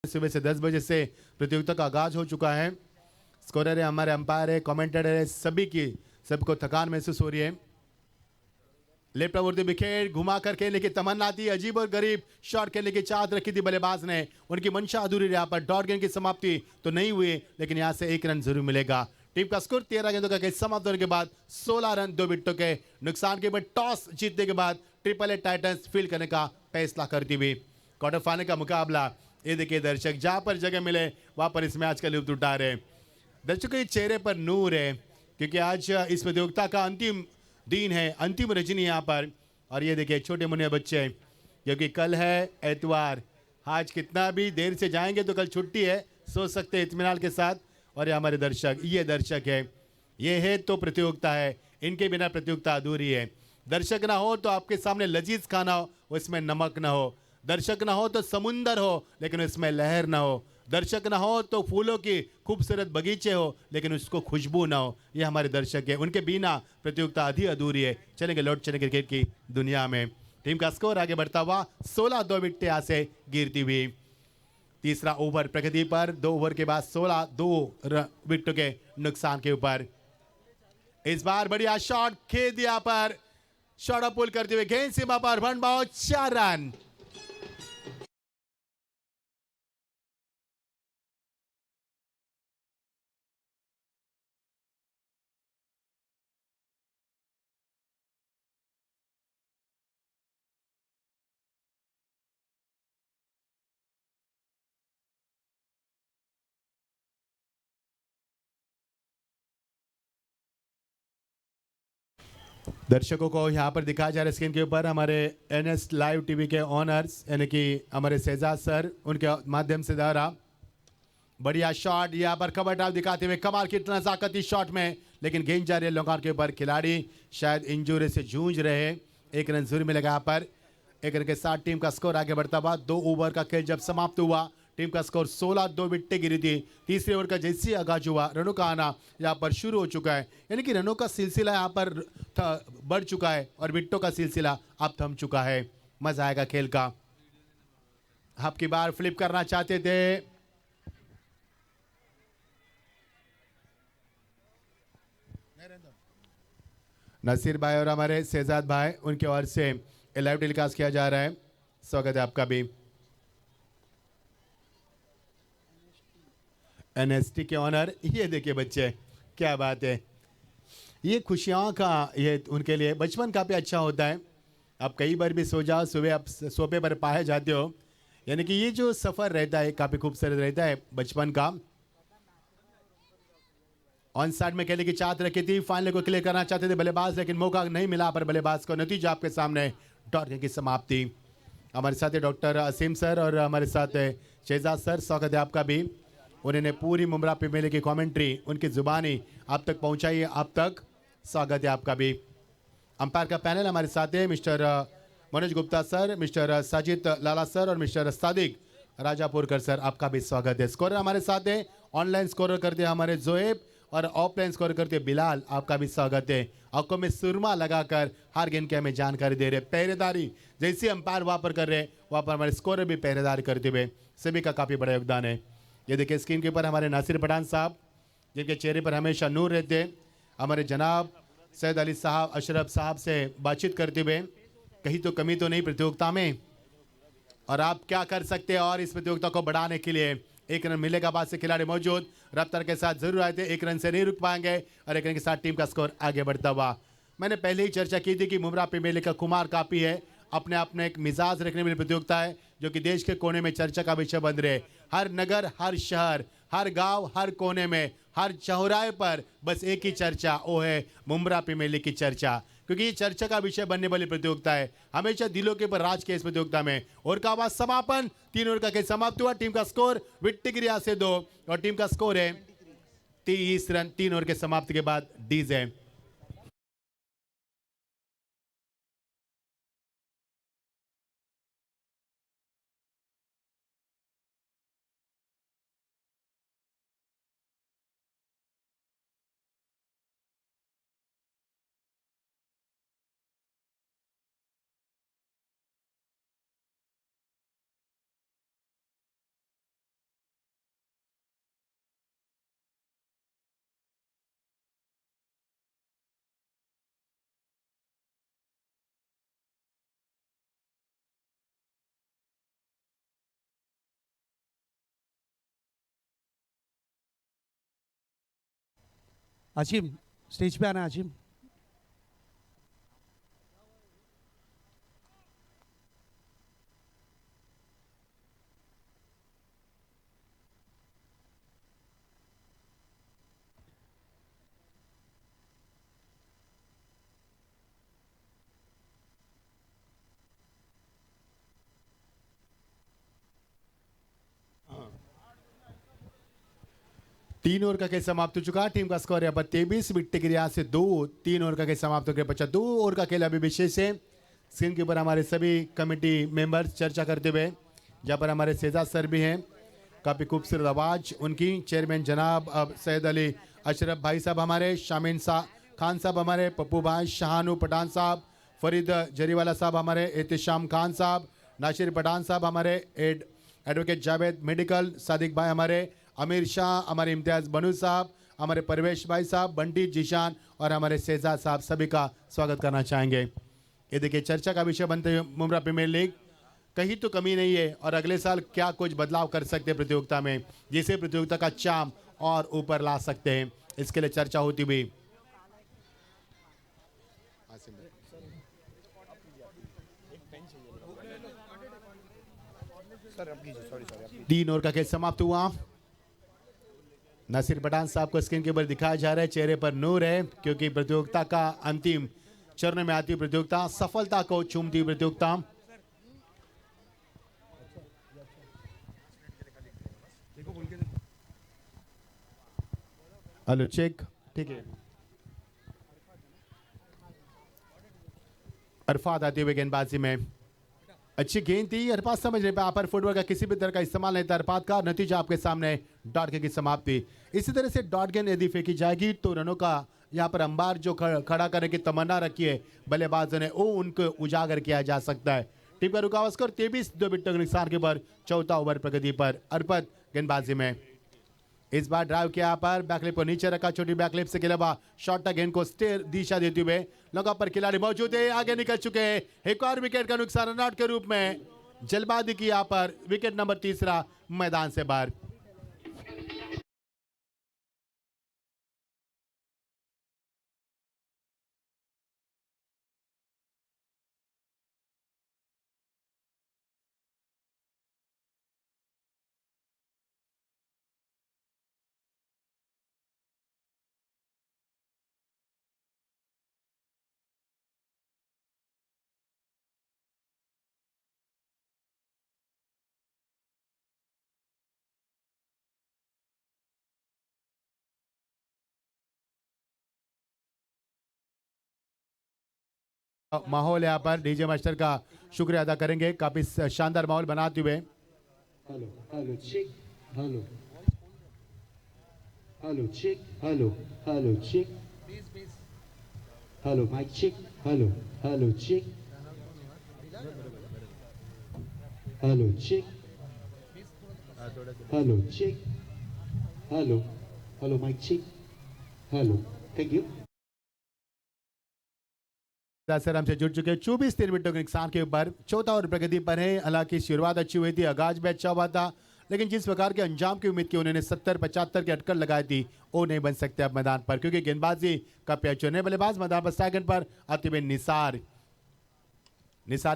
सुबह से 10 बजे से प्रतियोगिता का आगाज हो चुका है। स्कोरर है, हमारे अंपायर है, कमेंटेटर है, सबको थकान महसूस हो रही है। लेफ्ट प्रवृत्ति विकेट घुमा कर खेलने की तमन्ना थी, अजीब और गरीब शॉट खेलने की चाहत रखी थी बल्लेबाज ने। उनकी मंशा अधूरी रही। यहाँ पर डॉट गेंद की समाप्ति तो नहीं हुई, लेकिन यहाँ से 1 रन जरूर मिलेगा। टीम का स्कोर 13 गेंदों का खेल समाप्त होने के बाद 16 रन 2 विकेटों के नुकसान के बाद टॉस जीतने के बाद ट्रिपल ए टाइटंस फील्ड करने का फैसला करती हुई। क्वार्टर फाइनल का मुकाबला, ये देखिए दर्शक, जहां पर जगह मिले वहां पर इस मैच का लुत्फ उठा रहे। दर्शकों के चेहरे पर नूर है, क्योंकि आज इस प्रतियोगिता का अंतिम दिन है, अंतिम रजनी यहाँ पर। और ये देखिए छोटे मुन्ने बच्चे, क्योंकि कल है एतवार। आज कितना भी देर से जाएंगे तो कल छुट्टी है, सो सकते हैं इत्मीनान के साथ। और ये हमारे दर्शक, ये दर्शक है, ये है तो प्रतियोगिता है, इनके बिना प्रतियोगिता अधूरी है। दर्शक ना हो तो आपके सामने लजीज खाना हो, उसमें नमक ना हो। दर्शक ना हो तो समुंदर हो, लेकिन उसमें लहर ना हो। दर्शक ना हो तो फूलों की खूबसूरत बगीचे हो, लेकिन उसको खुशबू ना हो। ये हमारे दर्शक है, उनके बिना प्रतियोगिता आधी अधूरी है। चलेंगे लौट चले क्रिकेट की दुनिया में। टीम का स्कोर आगे बढ़ता हुआ 16 2 विकेट यहाँ से गिरती हुई। तीसरा ओवर प्रगति पर, 2 ओवर के बाद 16 2 विकेटों के नुकसान के ऊपर। इस बार बढ़िया शॉट खेल दिया पर, शॉट पुल करते हुए गेंद सीमा पर, 1 बॉल 4 रन। दर्शकों को यहाँ पर दिखाया जा रहा है स्क्रीन के ऊपर हमारे एनएस लाइव टीवी के ऑनर्स, यानी कि हमारे शहजाद सर, उनके माध्यम से द्वारा बढ़िया शॉट यहाँ पर कवर ड्राइव दिखाते हुए। कमाल की नजाकत इस शॉट में, लेकिन गेंद जा रही है लोकान के ऊपर। खिलाड़ी शायद इंजरी से जूझ रहे। 1 रन जरूर मिलेगा यहाँ पर। 1 रन के साथ टीम का स्कोर आगे बढ़ता हुआ। 2 ओवर का खेल जब समाप्त हुआ, टीम का स्कोर 16 2 विकेटें गिरी थी। तीसरे ओवर का जैसे आगाज हुआ, रनों का आना यहाँ पर शुरू हो चुका है, यानी कि रनों का सिलसिला यहाँ पर बढ़ चुका है और विकेटों का सिलसिला अब थम चुका है। मजा आएगा खेल का। अब की बार फ्लिप करना चाहते थे, नसीर भाई और हमारे शहजाद भाई, उनके ओर से लाइव टेलीकास्ट किया जा रहा है। स्वागत है आपका भी। एनएसटी के ऑनर, ये देखिए बच्चे, क्या बात है। ये खुशियों का, ये उनके लिए बचपन काफ़ी अच्छा होता है। आप कई बार भी सो जाओ, सुबह आप सोफे पर पाए जाते हो, यानी कि ये जो सफ़र रहता है काफ़ी खूबसूरत रहता है बचपन का। ऑन साइड में खेलने की चाहत रखी थी, फाइनल को क्लियर करना चाहते थे बल्लेबाज, लेकिन मौका नहीं मिला पर बल्लेबाज को। नतीजा आपके सामने, डॉट की समाप्ति। हमारे साथ है डॉक्टर असीम सर और हमारे साथ है शहजाद सर, स्वागत है आपका भी। उन्होंने पूरी मुमरा पे मेले की कमेंट्री उनकी जुबानी आप तक पहुंचाई है, आप तक। स्वागत है आपका भी। अंपायर का पैनल हमारे साथ है mister Manoj Gupta sir, mister Sajid Lala sir और मिस्टर सादिक राजापुरकर सर, आपका भी स्वागत है। स्कोरर हमारे साथ है, ऑनलाइन स्कोरर करते हैं हमारे जोएब और ऑफलाइन स्कोर करते हैं बिलाल, आपका भी स्वागत है। आंखों में सुरमा लगाकर हर गेंद की हमें जानकारी दे रहे, पहरेदारी जैसे अंपायर वहाँ पर कर रहे वहाँ पर हमारे स्कोरर भी पहरेदारी करते हुए, सभी का काफ़ी बड़ा योगदान है। ये देखिए स्क्रीन के ऊपर हमारे नासिर पठान साहब, जिनके चेहरे पर हमेशा नूर रहते, हमारे जनाब सैयद अली साहब अशरफ साहब से बातचीत करते हुए, कहीं तो कमी तो नहीं प्रतियोगिता में, और आप क्या कर सकते हैं और इस प्रतियोगिता को बढ़ाने के लिए। 1 रन मिलेगा, बाद से खिलाड़ी मौजूद रफ्तार के साथ जरूर आए थे, 1 रन से नहीं रुक पाएंगे और 1 रन के साथ टीम का स्कोर आगे बढ़ता हुआ। मैंने पहले ही चर्चा की थी कि मुमरा पे मेले का कुमार काफ़ी है, अपने आप में एक मिजाज रखने वाली प्रतियोगिता है, जो कि देश के कोने में चर्चा का विषय बन रहे। हर नगर, हर शहर, हर गांव, हर कोने में, हर चौराहे पर बस एक ही चर्चा, वो है मुमरा पे मेले की चर्चा, क्योंकि ये चर्चा का विषय बनने वाली प्रतियोगिता है। हमेशा दिलों के ऊपर राज के इस प्रतियोगिता में। और का बाद समापन, 3 ओवर का खेल समाप्त हुआ। टीम का स्कोर विकेट गिरी से 2 और टीम का स्कोर है 30 रन 3 ओवर के समाप्ति के बाद डीजे। आशिम स्टेज पे आना आशिम। तीन ओवर का खेल समाप्त हो चुका। टीम का स्कोर यहाँ पर 23 विकेट की रियासत से 2। 3 ओवर का खेल समाप्त होकर बचा 2 ओवर का खेल अभी विशेष है। स्क्रीन के ऊपर हमारे सभी कमेटी मेंबर्स चर्चा करते हुए, जहाँ पर हमारे शेजाद सर भी हैं, काफ़ी खूबसूरत आवाज़ उनकी। चेयरमैन जनाब अब सैयद अली अशरफ भाई साहब हमारे, शामीन खान साहब हमारे, पप्पू भाई, शाहानू पठान साहब, फरीद जरीवाला साहब हमारे, एहतिशाम खान साहब, नासिर पठान साहब हमारे, एडवोकेट जावेद मेडिकल, सादिक भाई हमारे, अमीर शाह हमारे, इम्तियाज़ बनू साहब हमारे, परवेश भाई साहब, बंटी जीशान और हमारे शेजाद साहब, सभी का स्वागत करना चाहेंगे। ये देखिए चर्चा का विषय बनते हुए मुमरा प्रीमियर लीग कहीं तो कमी नहीं है और अगले साल क्या कुछ बदलाव कर सकते हैं प्रतियोगिता में, जिसे प्रतियोगिता का चाम और ऊपर ला सकते हैं, इसके लिए चर्चा होती हुई। तीन ओवर का खेल समाप्त हुआ। नासिर पठान साहब को स्क्रीन के ऊपर दिखाया जा रहा है, चेहरे पर नूर है, क्योंकि प्रतियोगिता का अंतिम चरण में आती हुई प्रतियोगिता, सफलता को चूमती हुई प्रतियोगिता। हेलो चेक, ठीक है। अरफात आते हुए गेंदबाजी में अच्छी गेंद थी, अरफात समझ रहे पर फुटबॉल का किसी भी तरह का इस्तेमाल नहीं था अरफात का। नतीजा आपके सामने, डॉट गेंद की समाप्ति। इसी तरह से डॉट गेंद यदि फेंकी जाएगी तो रनों का यहाँ पर अंबार जो खड़ा करने की तमन्ना रखी है बल्लेबाजों ने, वो उनको उजागर किया जा सकता है। टीम का रुकावट स्कोर 23-2 विकेटों के नुकसान के पर चौथा ओवर प्रगति पर। अरफत गेंदबाजी में इस बार ड्राइव किया पर बैकलिप को नीचे रखा, छोटी बैकलिप से खेला शॉर्ट गेंद को स्टेयर दिशा देते हुए लगा पर खिलाड़ी मौजूद है, आगे निकल चुके हैं। एक और विकेट का नुकसान रनआउट के रूप में जल्दबाजी की यहाँ पर विकेट नंबर तीसरा मैदान से बाहर। माहौल यहाँ पर डीजे मास्टर का शुक्रिया अदा करेंगे, काफी शानदार माहौल बनाते हुए। Hello hello check, hello hello check, hello hello check, hello mike check, hello hello check, hello check, hello check, hello hello mike check, hello, thank you. Sir हमसे जुड़ चुके हैं 24-3 मिनटों के नुकसान के ऊपर। चौथा और प्रगति पर है। हालांकि शुरुआत अच्छी हुई थी, आगाज भी अच्छा हुआ था, लेकिन जिस प्रकार के अंजाम की उम्मीद की उन्होंने 70-75 की अटकल लगाई थी, वो नहीं बन सकते अब मैदान पर, क्योंकि गेंदबाजी का पैच चुने बल्लेबाज मैदान पर सेकंड पर आते हुए निसार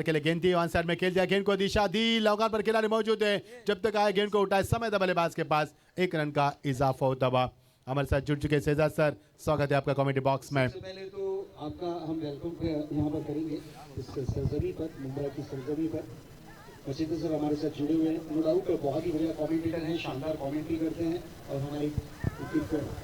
के लिए गेंद थी, वन साइड में खेल दिया, गेंद को दिशा दी, लौकान पर खिलाड़ी मौजूद है, जब तक आए गेंद को उठाए समय था बल्लेबाज के पास, 1 रन का इजाफा होता हुआ। हमारे साथ जुड़ चुके शेजाद सर, स्वागत है आपका कमेटी बॉक्स में। सबसे पहले तो आपका हम वेलकम यहाँ पर करेंगे इस सरजमी पर, मुंबई की सरजमी पर। वसीम सर हमारे साथ जुड़े हुए हैं, नो डाउट बहुत ही बढ़िया कमेंटेटर हैं, शानदार कमेंट्री करते हैं और हमारी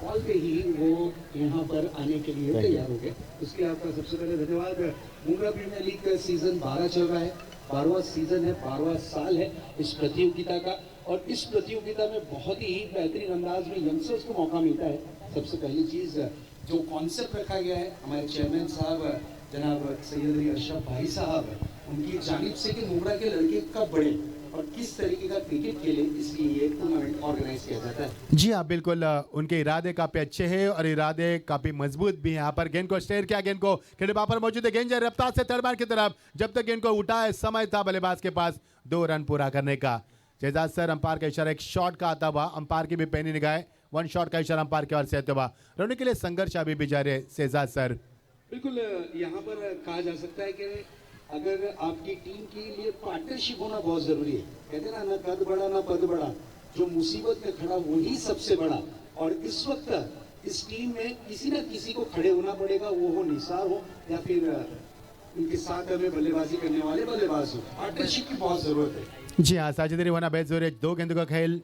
कॉल पे ही वो यहाँ पर आने के लिए तैयार हो गए, इसलिए आपका सबसे पहले धन्यवाद। मुंबई प्रीमियर लीग का सीजन 12 चल रहा है, 12वां सीजन है, 12वां साल है इस प्रतियोगिता का, और इस प्रतियोगिता में बहुत ही बेहतरीन अंदाज में यंगस्टर्स को मौका मिलता है। सबसे पहली चीज़ जो कॉन्सेप्ट रखा गया है हमारे चेयरमैन साहब जनाब सैयद अली अशरफ भाई साहब उनकी जानिब से कि मुंबई के लड़के कब बढ़े और किस तरीके का क्रिकेट खेले, इसलिए ये टूर्नामेंट ऑर्गेनाइज किया जाता है। जी हाँ बिल्कुल, उनके इरादे काफी अच्छे हैं और इरादे काफी मजबूत भी हैं। यहाँ पर गेंद को स्टेयर किया, गेंद को खेले पर मौजूद है, गेंद जाए रफ्तार से थर्ड बार की तरफ, जब तक गेंद को उठाए समय था बल्लेबाज के पास 2 रन पूरा करने का। शहजाद सर अंपायर का इशारा एक शॉट का आता हुआ, अंपायर की भी पैनी निगाहें वन शॉट का इशारा अंपायर की ओर से आते हुआ रोने के लिए संघर्ष अभी भी जारी है शहजाद सर। बिल्कुल यहाँ पर कहा जा सकता है कि अगर आपकी टीम के लिए पार्टनरशिप होना बहुत जरूरी है। कहते हैं ना कद बड़ा ना पद बड़ा, जो मुसीबत में खड़ा वही सबसे बड़ा। और इस वक्त इस टीम में किसी न किसी को खड़े होना पड़ेगा, वो हो निसार हो या फिर उनके साथ में बल्लेबाजी करने वाले बल्लेबाज हो। पार्टनरशिप की बहुत जरूरत है। जी हाँ, साझेदारी होना बेहद जरूरी है। 2 गेंदों का खेल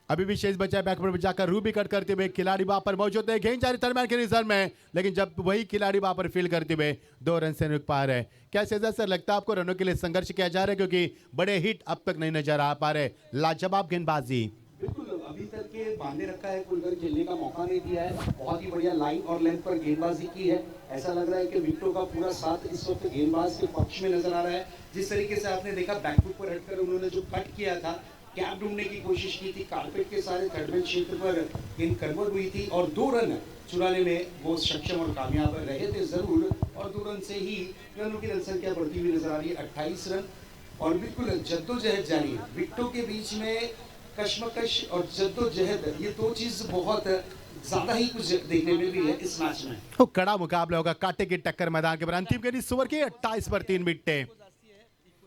अभी भी शेष बचा है। बैक पर जाकर रू भी कट करते हुए खिलाड़ी वहां पर मौजूद है। गेंद जारी दरम्यान के रिजर्व में, लेकिन जब वही खिलाड़ी वहां पर फील्ड करते हुए 2 रन से रुक पा रहे हैं। क्या शहजाद सर लगता है आपको रनों के लिए संघर्ष किया जा रहा है, क्योंकि बड़े हिट अब तक नहीं नजर आ पा रहे? लाजवाब गेंदबाजी। बिल्कुल अभी तक के बांधे रखा है, खुलकर खेलने का मौका नहीं दिया है। बहुत ही बढ़िया लाइन और लेंथ पर गेंदबाजी की है। ऐसा लग रहा है कि विकेटों का पूरा साथ इस वक्त गेंदबाज के पक्ष में नजर आ रहा है। जिस तरीके से आपने देखा बैकफुट पर हटकर उन्होंने जो कट किया था, कैप ढूंढने की कोशिश की थी, कारपेट के सारे थर्ड बेंच क्षेत्र पर गेंद कन्वर्ट हुई थी और 2 रन चुराने में वो सक्षम और कामयाब रहे थे जरूर। और 2 रन से ही रनों की जनसंख्या बढ़ती हुई नजर आ रही है, 28 रन। और बिल्कुल जद्दोजहद जारी है विकेटों के बीच में। कश्मकश और जद्दोजहद, ये 2 चीज बहुत ज्यादा ही कुछ देखने में भी है इस मैच में। तो कड़ा मुकाबला होगा, कांटे की टक्कर मैदान के पर। अंतिम गेंद इस ओवर की 28 पर 3 विकेटें।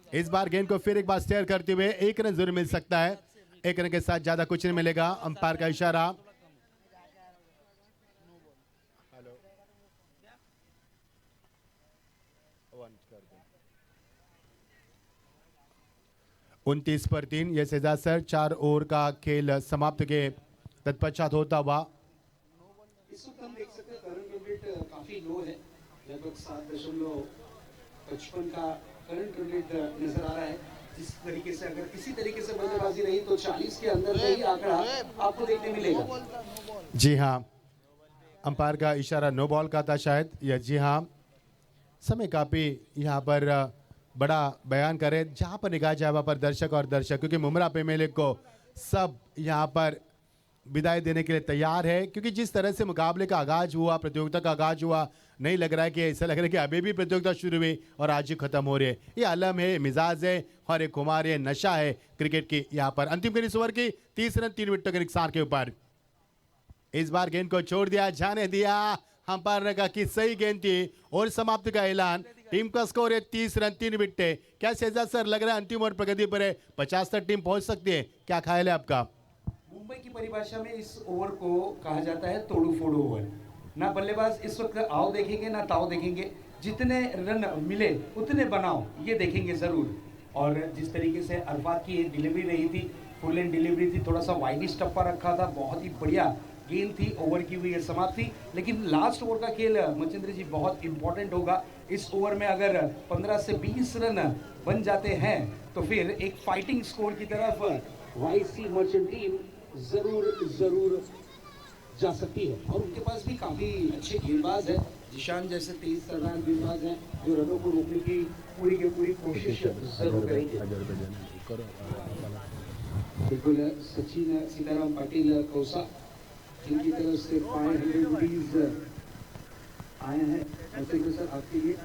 इस बार गेंद को फिर एक बार स्टेयर करते हुए 1 रन जरूर मिल सकता है। 1 रन के साथ ज्यादा कुछ नहीं मिलेगा। अंपायर का इशारा। 29 पर 3 ये शहजाद सर 4 ओवर का खेल समाप्त के तत्पश्चात होता हुआ। इस वक्त हम देख सकते हैं करंट रन रेट काफी लो है, लगभग 7.55 का करंट रन रेट नजर आ रहा है। जिस तरीके से अगर इसी तरीके से बल्लेबाजी रही तो 40 के अंदर का ही आंकड़ा आपको देखने मिलेगा। जी हाँ, अंपायर का इशारा नो बॉल का था शायद, या जी हाँ। समय काफी यहाँ पर बड़ा बयान करे, जहाँ पर निगाह जाए वहाँ पर दर्शक और दर्शक, क्योंकि मुमरा प्रीमियर लीग को सब यहाँ पर विदाई देने के लिए तैयार है। क्योंकि जिस तरह से मुकाबले का आगाज हुआ, प्रतियोगिता का आगाज हुआ, नहीं लग रहा है कि ऐसा लग रहा है कि अभी भी प्रतियोगिता शुरू हुई और आज ही खत्म हो रही है। ये आलम है, मिजाज है और एक खुमार है, नशा है क्रिकेट की। यहाँ पर अंतिम गेंद इस ओवर की 30 रन 3 विकेटों के नुकसान के ऊपर। इस बार गेंद को छोड़ दिया, जाने दिया। अंपायर ने कहा कि सही गेंद थी और समाप्ति का ऐलान। टीम का स्कोर है 30 रन 3 विकेटें। क्या शहजाद सर लग रहा है अंतिम ओवर प्रगति पर है, 50 तक टीम पहुंच सकती है? क्या ख्याल है आपका? मुंबई की परिभाषा में इस ओवर को कहा जाता है तोड़ू फोड़ू ओवर। ना बल्लेबाज इस वक्त आओ देखेंगे ना ताओ देखेंगे, जितने रन मिले उतने बनाओ ये देखेंगे जरूर। और जिस तरीके से अरफात की डिलीवरी रही थी, फुल एंड डिलीवरी थी, थोड़ा सा वाइड टप्पा रखा था, बहुत ही बढ़िया गेंद थी, ओवर की हुई है समाप्ति। लेकिन लास्ट ओवर का खेल मचिंद्र जी बहुत इंपॉर्टेंट होगा। इस ओवर में अगर 15 से 20 रन बन जाते हैं तो फिर एक फाइटिंग स्कोर की तरफ वाईसी मर्चेंट टीम जरूर जा सकती है। और उनके पास भी काफी अच्छे गेंदबाज हैं, जिशान जैसे तेज तर्रार गेंदबाज हैं जो रनों को रोकने की पूरी कोशिश जरूर करेंगे। बिल्कुल सचिन सीताराम पाटिल कौसा, इनकी तरफ से 500 रुपीज आए हैं सर आपके लिए।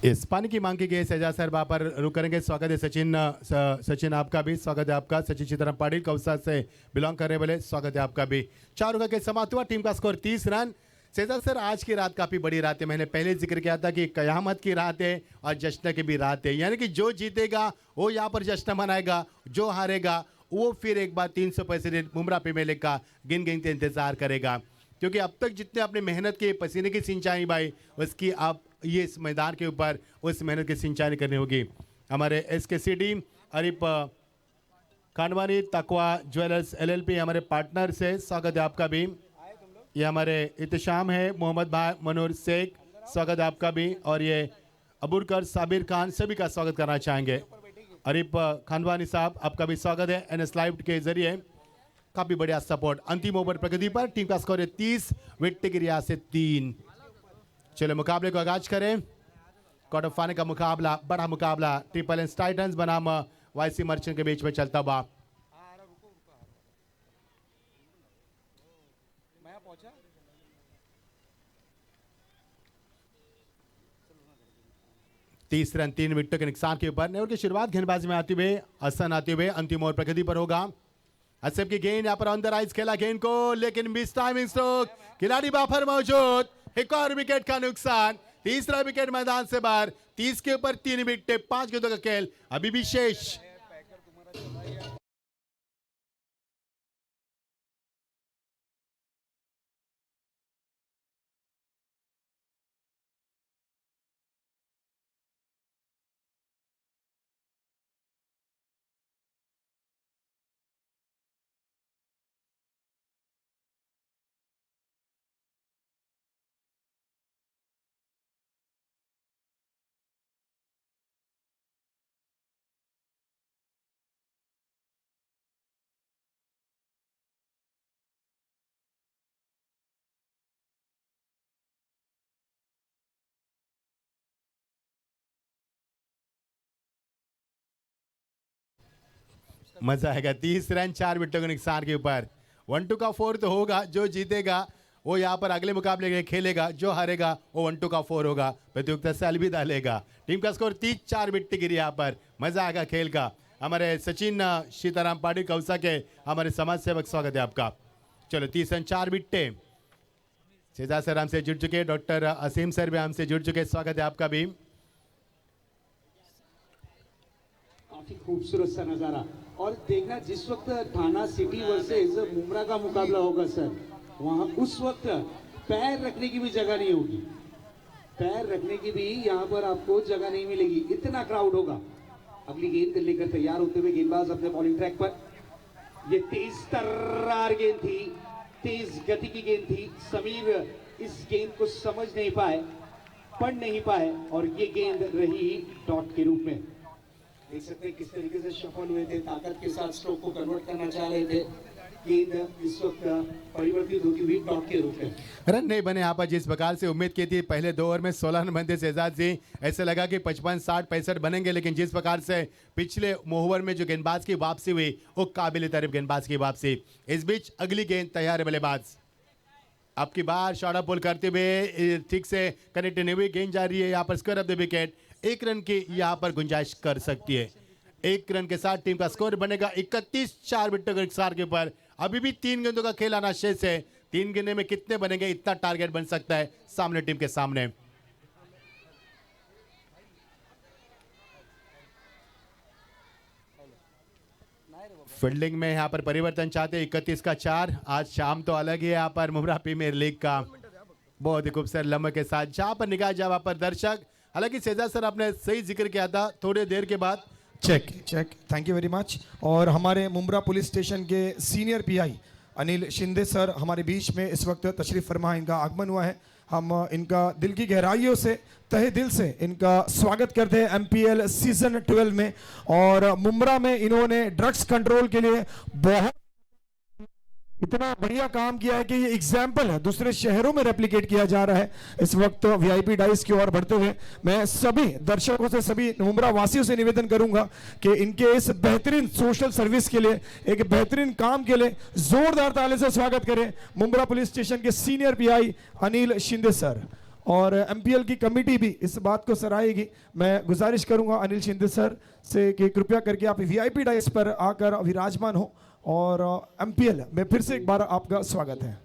इस पानी की मांग की गई शहजाद सर वहाँ पर रुक करेंगे। स्वागत है सचिन आपका भी स्वागत है आपका। सचिन सीताराम पाटिल कौसा से बिलोंग करने वाले, स्वागत है आपका भी। 4 ओवर के समाप्त हुआ, टीम का स्कोर 30 रन। शहजाद सर आज की रात काफी बड़ी रात है। मैंने पहले जिक्र किया था कि कयामत की रात है और जश्न की भी रात है। यानी कि जो जीतेगा वो यहाँ पर जश्न मनाएगा, जो हारेगा वो फिर एक बार 300 पैसे मुमरा प्रीमियर लीग का गिन गिन के इंतजार करेगा। क्योंकि अब तक जितने अपनी मेहनत की, पसीने की सिंचाई भाई, उसकी आप ये इस मैदान के ऊपर उस मेहनत की सिंचाई करनी होगी। हमारे एसकेसी टीम अरिप खांडवानी तकवा ज्वेलर्स LLP हमारे पार्टनर से, स्वागत है आपका भी। ये हमारे इत्शाम है मोहम्मद भाई मनोर शेख, स्वागत है आपका भी। और ये अबुरकर साबिर खान, सभी का स्वागत करना चाहेंगे। अरिप खानवानी साहब आपका भी स्वागत है NS लाइव के जरिए, काफी बढ़िया सपोर्ट। अंतिम ओवर प्रगति पर, टीम का स्कोर है 30, विकेट की रियासत से 3। चलो मुकाबले को आगाज करें। क्वार्टर फाइनल का मुकाबला, बड़ा मुकाबला ट्रिपल एस टाइटंस बनाम वाईसी मर्चेंट के बीच में चलता हुआ। 30 रन 3 विकेटों के नुकसान के ऊपर। ओवर की शुरुआत गेंदबाजी में आते हुए हसन आते हुए अंतिम ओवर प्रगति पर होगा। असफ की गेंद यहाँ पर ऑन द राइज खेला गेंद को, लेकिन मिस टाइमिंग स्ट्रोक, खिलाड़ी बाहर मौजूद, एक और विकेट का नुकसान। तीसरा विकेट मैदान से बाहर। 30 के ऊपर 3 विकेट, 5 गेंदों का खेल अभी भी शेष। मजा आएगा। 30 रन 4 विकेटों के नुकसान के ऊपर। 1-2 का 4 तो होगा। जो जीतेगा वो यहाँ पर अगले मुकाबले के लिए खेलेगा, जो हारेगा वो 1-2 का 4 होगा, प्रतियोगिता से अलविदा लेगा। टीम का स्कोर 30-4 विकेट गिरी यहाँ पर। मजा आएगा खेल का। हमारे सचिन सीताराम पाटिल कौसा के हमारे समाज सेवक, स्वागत है आपका। चलो 30 रन 4 विकेट। शेजा सर हमसे जुड़ चुके, डॉक्टर असीम सर भी हमसे जुड़ चुके, स्वागत है आपका भी। काफी खूबसूरत सा नजारा। और देखना जिस वक्त थाना सिटी वर्सेस मुंब्रा का मुकाबला होगा सर, वहां उस वक्त पैर रखने की भी जगह नहीं होगी, पैर रखने की भी यहाँ पर आपको जगह नहीं मिलेगी, इतना क्राउड होगा। अगली गेंद लेकर तैयार होते हुए गेंदबाज अपने बॉलिंग ट्रैक पर। ये तेज तर्रार गेंद थी, तेज गति की गेंद थी। समीर इस गेंद को समझ नहीं पाए, पढ़ नहीं पाए, और ये गेंद रही डॉट के रूप में। देख सकते हैं किस तरीके से सफल हुए थे, ताकत के साथ स्ट्रोक को कन्वर्ट करना चाह रहे थे। गेंद इस वक्त परिवर्तित होती हुई डॉट के रूप में। रन नहीं बने यहाँ पर जिस प्रकार से उम्मीद की थी। पहले 2 ओवर में 16 रन बनते शहजाद जी, ऐसे लगा कि 55, 60, 65 बनेंगे, लेकिन जिस प्रकार से पिछले ओवर में जो गेंदबाज की वापसी हुई वो काबिल तारीफ गेंदबाज की वापसी। इस बीच अगली गेंद तैयार है बल्लेबाज। अब की बार शॉर्ट पुल करते हुए ठीक से कनेक्ट नहीं हुई गेंद जा रही है यहाँ पर। Square of the wicket, 1 run की यहाँ पर गुंजाइश कर सकती है। 1 रन के साथ टीम का स्कोर बनेगा 31-4 विकेटों के नुकसान के ऊपर। अभी भी 3 गेंदों का खेल आना शेष है। 3 गेंदों में कितने बनेंगे, इतना टारगेट बन सकता है सामने टीम के सामने। फील्डिंग में यहाँ पर परिवर्तन चाहते 31 का 4। आज शाम तो अलग ही है यहाँ पर मुंब्रा प्रीमियर लीग का। बहुत ही खूबसूरत लम्हे के साथ जहाँ पर निगाह जाए वहाँ पर दर्शक। हालांकि शेजा सर आपने सही जिक्र किया था, थोड़ी देर के बाद check thank you very much. और हमारे मुंब्रा पुलिस स्टेशन के senior PI Anil Shinde sir हमारे बीच में इस वक्त तशरीफ फरमा, इनका आगमन हुआ है। हम इनका दिल की गहराइयों से, तहे दिल से इनका स्वागत करते हैं एमपीएल सीजन 12 में। और मुंब्रा में इन्होंने ड्रग्स कंट्रोल के लिए बहुत इतना बढ़िया काम किया है कि ये एग्जाम्पल है, दूसरे शहरों में रेप्लिकेट किया जा रहा है। इस वक्त वीआईपी डाइस की ओर बढ़ते हुए मैं सभी दर्शकों से, सभी मुंब्रा वासियों से निवेदन करूंगा कि इनके इस बेहतरीन सोशल सर्विस के लिए, एक बेहतरीन काम के लिए जोरदार ताली से स्वागत करें मुंब्रा पुलिस स्टेशन के senior PI Anil Shinde sir. और एमपीएल की कमेटी भी इस बात को सराहेगी। मैं गुजारिश करूंगा अनिल शिंदे सर से कि कृपया करके आप वीआईपी डाइस पर आकर विराजमान हो। और एमपीएल में फिर से एक बार आपका स्वागत है।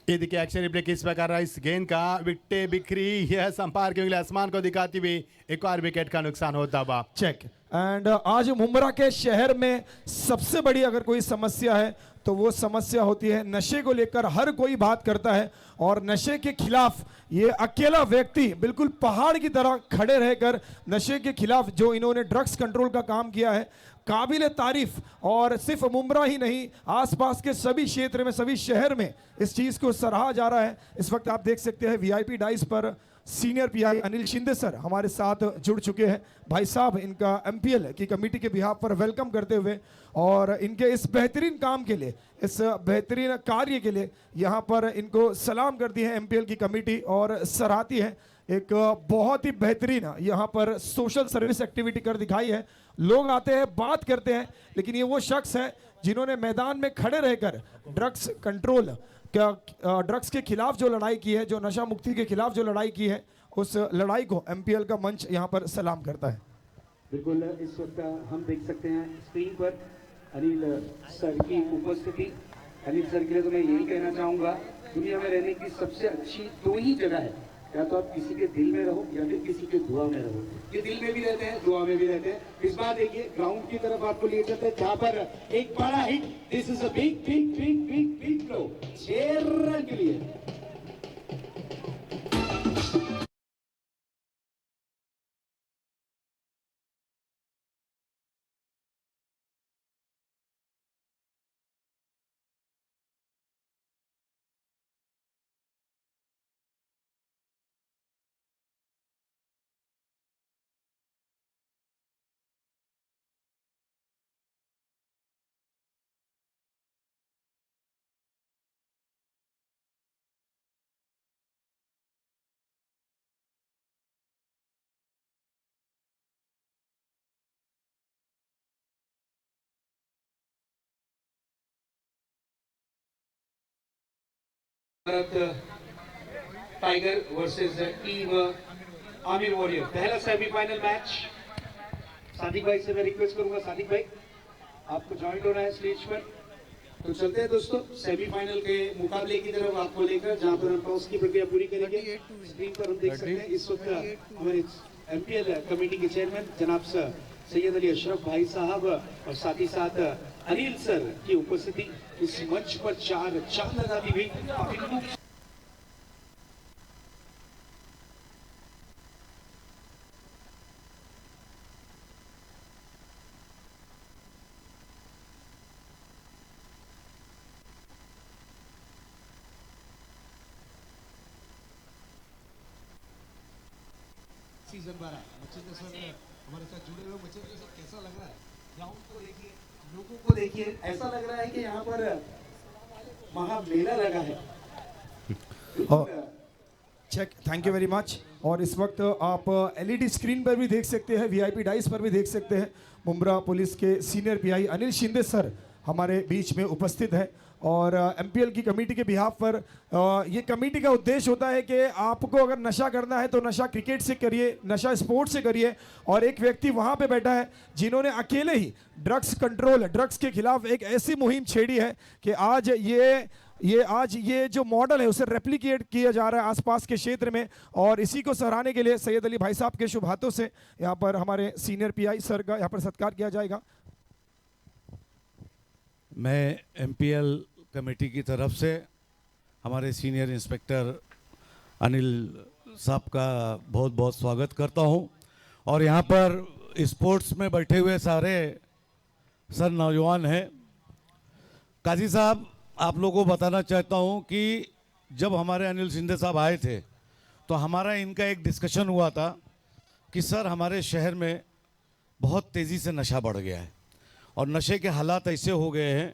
ये देखिए एक्शन रिप्ले किस प्रकार रहा इस गेंद का। विकेटें बिखरी, यह संपार के उंगली आसमान को दिखाती हुई एक और विकेट का नुकसान होता हुआ। चेक। एंड आज मुंब्रा के शहर में सबसे बड़ी अगर कोई समस्या है तो वो समस्या होती है नशे को लेकर। हर कोई बात करता है और नशे के खिलाफ ये अकेला व्यक्ति बिल्कुल पहाड़ की तरह खड़े रहकर नशे के खिलाफ जो इन्होंने ड्रग्स कंट्रोल का काम किया है, काबिल तारीफ। और सिर्फ मुंब्रा ही नहीं, आसपास के सभी क्षेत्र में, सभी शहर में इस चीज़ को सराहा जा रहा है। इस वक्त आप देख सकते हैं वीआईपी डाइस पर senior PI Anil Shinde sir हमारे साथ जुड़ चुके हैं। भाई साहब इनका एमपीएल की कमेटी के बिहाफ पर वेलकम करते हुए और इनके इस बेहतरीन काम के लिए, इस बेहतरीन कार्य के लिए यहाँ पर इनको सलाम करती है एमपीएल की कमेटी और सराहती है। एक बहुत ही बेहतरीन यहाँ पर सोशल सर्विस एक्टिविटी कर दिखाई है। लोग आते हैं, बात करते हैं, लेकिन ये वो शख्स है जिन्होंने मैदान में खड़े रहकर ड्रग्स कंट्रोल ड्रग्स के खिलाफ जो लड़ाई की है, जो नशा मुक्ति के खिलाफ जो लड़ाई की है, उस लड़ाई को एमपीएल का मंच यहाँ पर सलाम करता है। बिल्कुल इस वक्त हम देख सकते हैं स्क्रीन पर अनिल सर की उपस्थिति। अनिल सर के लिए तो मैं यही कहना चाहूँगा, दुनिया में रहने की सबसे अच्छी दो ही जगह है, या तो आप किसी के दिल में रहो या फिर किसी के दुआ में रहो। ये दिल में भी रहते हैं, दुआ में भी रहते हैं। इस बार देखिए ग्राउंड की तरफ आपको लिए चलते हैं जहाँ पर एक बड़ा hit, this is a big big big big big throw 6 run के लिए। Bharat tiger versus team Aamir warrior, पहला सेमीफाइनल मैच। सादिक भाई से मैं रिक्वेस्ट करूंगा, सादिक भाई आपको ज्वाइन होना है स्टेज पर। तो चलते हैं दोस्तों सेमीफाइनल के मुकाबले की तरफ आपको लेकर, जहां पर हम टॉस की प्रक्रिया पूरी करेंगे। स्क्रीन पर हम देख सकते हैं इस वक्त हमारे एमपीएल कमेटी के चेयरमैन जनाब सैयद अली अशरफ भाई साहब और साथ ही साथ अनिल सर की उपस्थिति इस मंच पर चार लगाती हुई काफी खूब। सीजन 12 मच्छिंद्र सर हमारे साथ जुड़े हुए। मच्छिंद्र सर कैसा लग रहा है? ग्राउंड को देखिए, लोगों को देखिए, ऐसा लग रहा है कि यहाँ पर महामेला लगा है। Check, thank you very much. और इस वक्त आप एलईडी स्क्रीन पर भी देख सकते हैं, वीआईपी डाइस पर भी देख सकते हैं, मुंब्रा पुलिस के senior PI Anil Shinde sir हमारे बीच में उपस्थित है। और एमपीएल की कमेटी के बिहाफ पर ये कमेटी का उद्देश्य होता है कि आपको अगर नशा करना है तो नशा क्रिकेट से करिए, नशा स्पोर्ट्स से करिए। और एक व्यक्ति वहाँ पे बैठा है जिन्होंने अकेले ही ड्रग्स कंट्रोल, ड्रग्स के खिलाफ एक ऐसी मुहिम छेड़ी है कि आज ये जो मॉडल है उसे रेप्लिकेट किया जा रहा है आसपास के क्षेत्र में। और इसी को सराहने के लिए सैयद अली भाई साहब के शुभ हाथों से यहाँ पर हमारे सीनियर पीआई सर का यहाँ पर सत्कार किया जाएगा। मैं एमपीएल कमेटी की तरफ से हमारे सीनियर इंस्पेक्टर अनिल साहब का बहुत बहुत स्वागत करता हूं। और यहाँ पर स्पोर्ट्स में बैठे हुए सारे सर नौजवान हैं। काजी साहब, आप लोगों को बताना चाहता हूं कि जब हमारे अनिल शिंदे साहब आए थे तो हमारा इनका एक डिस्कशन हुआ था कि सर हमारे शहर में बहुत तेज़ी से नशा बढ़ गया है और नशे के हालात ऐसे हो गए हैं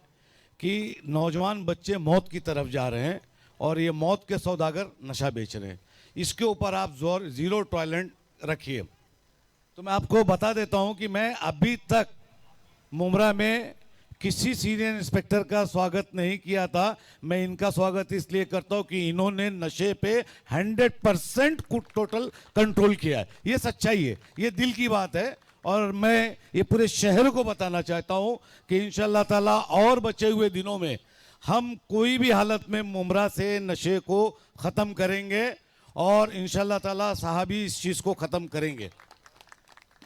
कि नौजवान बच्चे मौत की तरफ जा रहे हैं और ये मौत के सौदागर नशा बेच रहे हैं। इसके ऊपर आप ज़ीरो टॉलरेंस रखिए। तो मैं आपको बता देता हूं कि मैं अभी तक मुंब्रा में किसी सीनियर इंस्पेक्टर का स्वागत नहीं किया था। मैं इनका स्वागत इसलिए करता हूं कि इन्होंने नशे पे 100% टोटल कंट्रोल किया है। ये सच्चाई है, ये दिल की बात है। और मैं ये पूरे शहर को बताना चाहता हूं कि इंशाल्लाह ताला और बचे हुए दिनों में हम कोई भी हालत में मुंब्रा से नशे को ख़त्म करेंगे और इंशाल्लाह ताला साहबी इस चीज़ को ख़त्म करेंगे।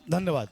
धन्यवाद।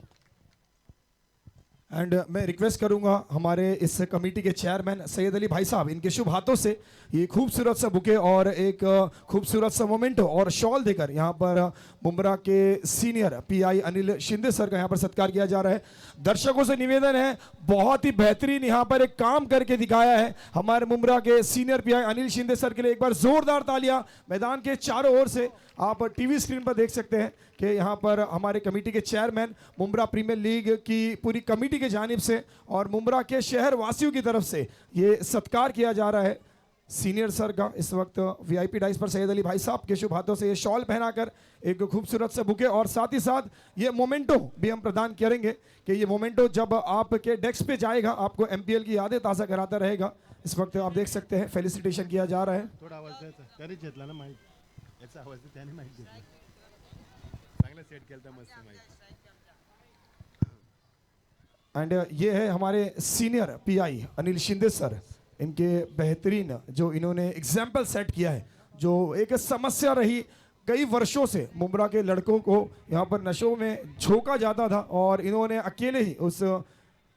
एंड मैं रिक्वेस्ट करूंगा हमारे इस कमेटी के चेयरमैन सैयद अली भाई साहब, इनके शुभ हाथों से ये खूबसूरत सा बुके और एक खूबसूरत सा मोमेंटो और शॉल देकर यहाँ पर मुंब्रा के senior PI Anil Shinde sir का यहाँ पर सत्कार किया जा रहा है। दर्शकों से निवेदन है, बहुत ही बेहतरीन यहाँ पर एक काम करके दिखाया है हमारे मुंब्रा के senior PI Anil Shinde sir के लिए। एक बार जोरदार तालियां मैदान के चारों ओर से। आप टीवी स्क्रीन पर देख सकते हैं कि यहाँ पर हमारे कमेटी के चेयरमैन, मुंब्रा प्रीमियर लीग की पूरी कमेटी के जानिब से और मुंब्रा के शहर वासियों की तरफ से ये सत्कार किया जा रहा है सीनियर सर का। इस वक्त वीआईपी डाइस पर सैयद अली भाई साहब के शुभ हाथों से ये शॉल पहनाकर एक खूबसूरत से बुके और साथ ही साथ ये मोमेंटो भी हम प्रदान करेंगे कि ये मोमेंटो जब आपके डेस्क पे जाएगा आपको एमपीएल की यादें ताज़ा कराता रहेगा। इस वक्त आप देख सकते हैं फेलिसिटेशन किया जा रहा है। थोड़ा आवाज द्यायचा, त्याने घेतला ना माईक, याचा आवाज त्याने माईक घेतला। एंड ये है हमारे senior PI Anil Shinde sir, इनके बेहतरीन जो इन्होंने एग्जाम्पल सेट किया है, जो एक समस्या रही कई वर्षों से मुंब्रा के लड़कों को यहाँ पर नशों में झोंका जाता था, और इन्होंने अकेले ही उस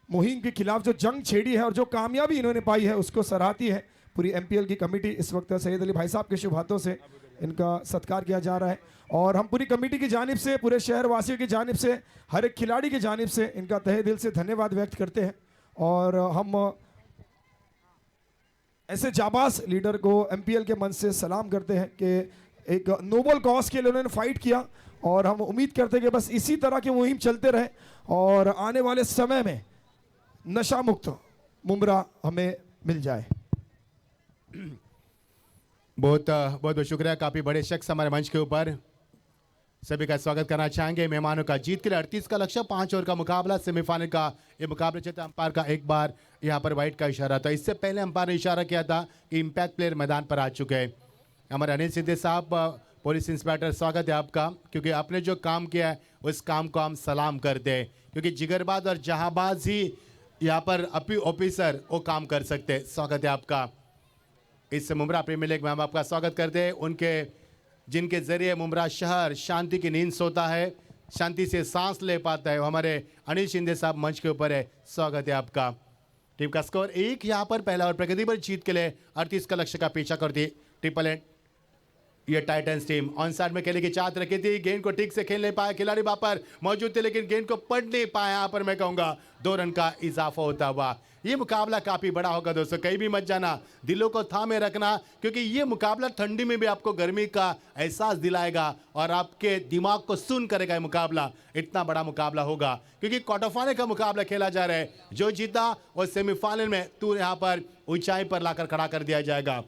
मुहिम के खिलाफ जो जंग छेड़ी है और जो कामयाबी इन्होंने पाई है उसको सराहती है पूरी एमपीएल की कमेटी। इस वक्त सैयद अली भाई साहब के शुभ हाथों से इनका सत्कार किया जा रहा है, और हम पूरी कमेटी की जानिब से, पूरे शहर वासियों की जानिब से, हर एक खिलाड़ी की जानिब से इनका तहे दिल से धन्यवाद व्यक्त करते हैं। और हम ऐसे जाबाज लीडर को एमपीएल के मन से सलाम करते हैं कि एक नोबल कॉज के लिए उन्होंने फाइट किया, और हम उम्मीद करते हैं कि बस इसी तरह की मुहिम चलते रहे और आने वाले समय में नशा मुक्त मुंब्रा हमें मिल जाए। बहुत बहुत शुक्रिया। काफ़ी बड़े शख्स हमारे मंच के ऊपर, सभी का स्वागत करना चाहेंगे। मेहमानों का जीत के लिए 38 का लक्ष्य, 5 ओवर का मुकाबला, सेमीफाइनल का ये मुकाबला चलता। अंपायर का एक बार यहाँ पर वाइट का इशारा था। इससे पहले अंपायर ने इशारा किया था कि इम्पैक्ट प्लेयर मैदान पर आ चुके हैं। हमारे अनिल सिद्धे साहब, पुलिस इंस्पेक्टर, स्वागत है आपका, क्योंकि आपने जो काम किया है उस काम को हम सलाम करते हैं, क्योंकि जिगरबाज और जहांबाज ही यहाँ पर ऑफिसर वो काम कर सकते हैं। स्वागत है आपका। इस मुंब्रा प्रीमियर लीग में हम आपका स्वागत करते हैं, उनके जिनके जरिए मुंब्रा शहर शांति की नींद सोता है, शांति से सांस ले पाता है। हमारे अनिल शिंदे साहब मंच के ऊपर है, स्वागत है आपका। टीम का स्कोर 1 यहाँ पर पहला और प्रगति पर जीत के लिए 38 का लक्ष्य का पीछा करती ट्रिपल एंड। ये टाइटंस टीम ऑन साइड में खेलने की चाहत रखी थी, गेंद को ठीक से खेल नहीं पाया, खिलाड़ी वहां पर मौजूद थे लेकिन गेंद को पढ़ नहीं पाया। यहाँ पर मैं कहूंगा 2 रन का इजाफा होता हुआ। ये मुकाबला काफी बड़ा होगा दोस्तों, कहीं भी मत जाना, दिलों को थामे रखना, क्योंकि ये मुकाबला ठंडी में भी आपको गर्मी का एहसास दिलाएगा और आपके दिमाग को सुन करेगा। ये मुकाबला इतना बड़ा मुकाबला होगा क्योंकि क्वार्टर फाइनल का मुकाबला खेला जा रहा है। जो जीता वो सेमीफाइनल में तू यहाँ पर ऊंचाई पर लाकर खड़ा कर दिया जाएगा।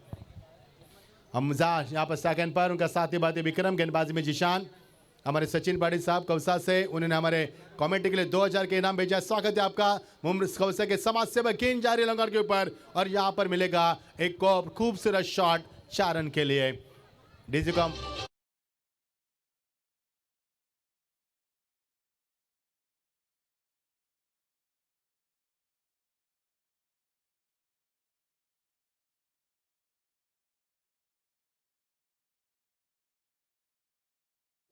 हमजा यहाँ पर सेकंड पर, उनका साथी बाती विक्रम, गेंदबाजी में जिशान। हमारे सचिन पाटिल साहब कौसा से, उन्होंने हमारे कमेंट्री के लिए 2000 के इनाम भेजा। स्वागत है आपका। मुंब्रा कौसा के समाज सेवक, गेंद जारी लंगर के ऊपर और यहाँ पर मिलेगा एक खूबसूरत शॉट 4 रन के लिए। डीजीकॉम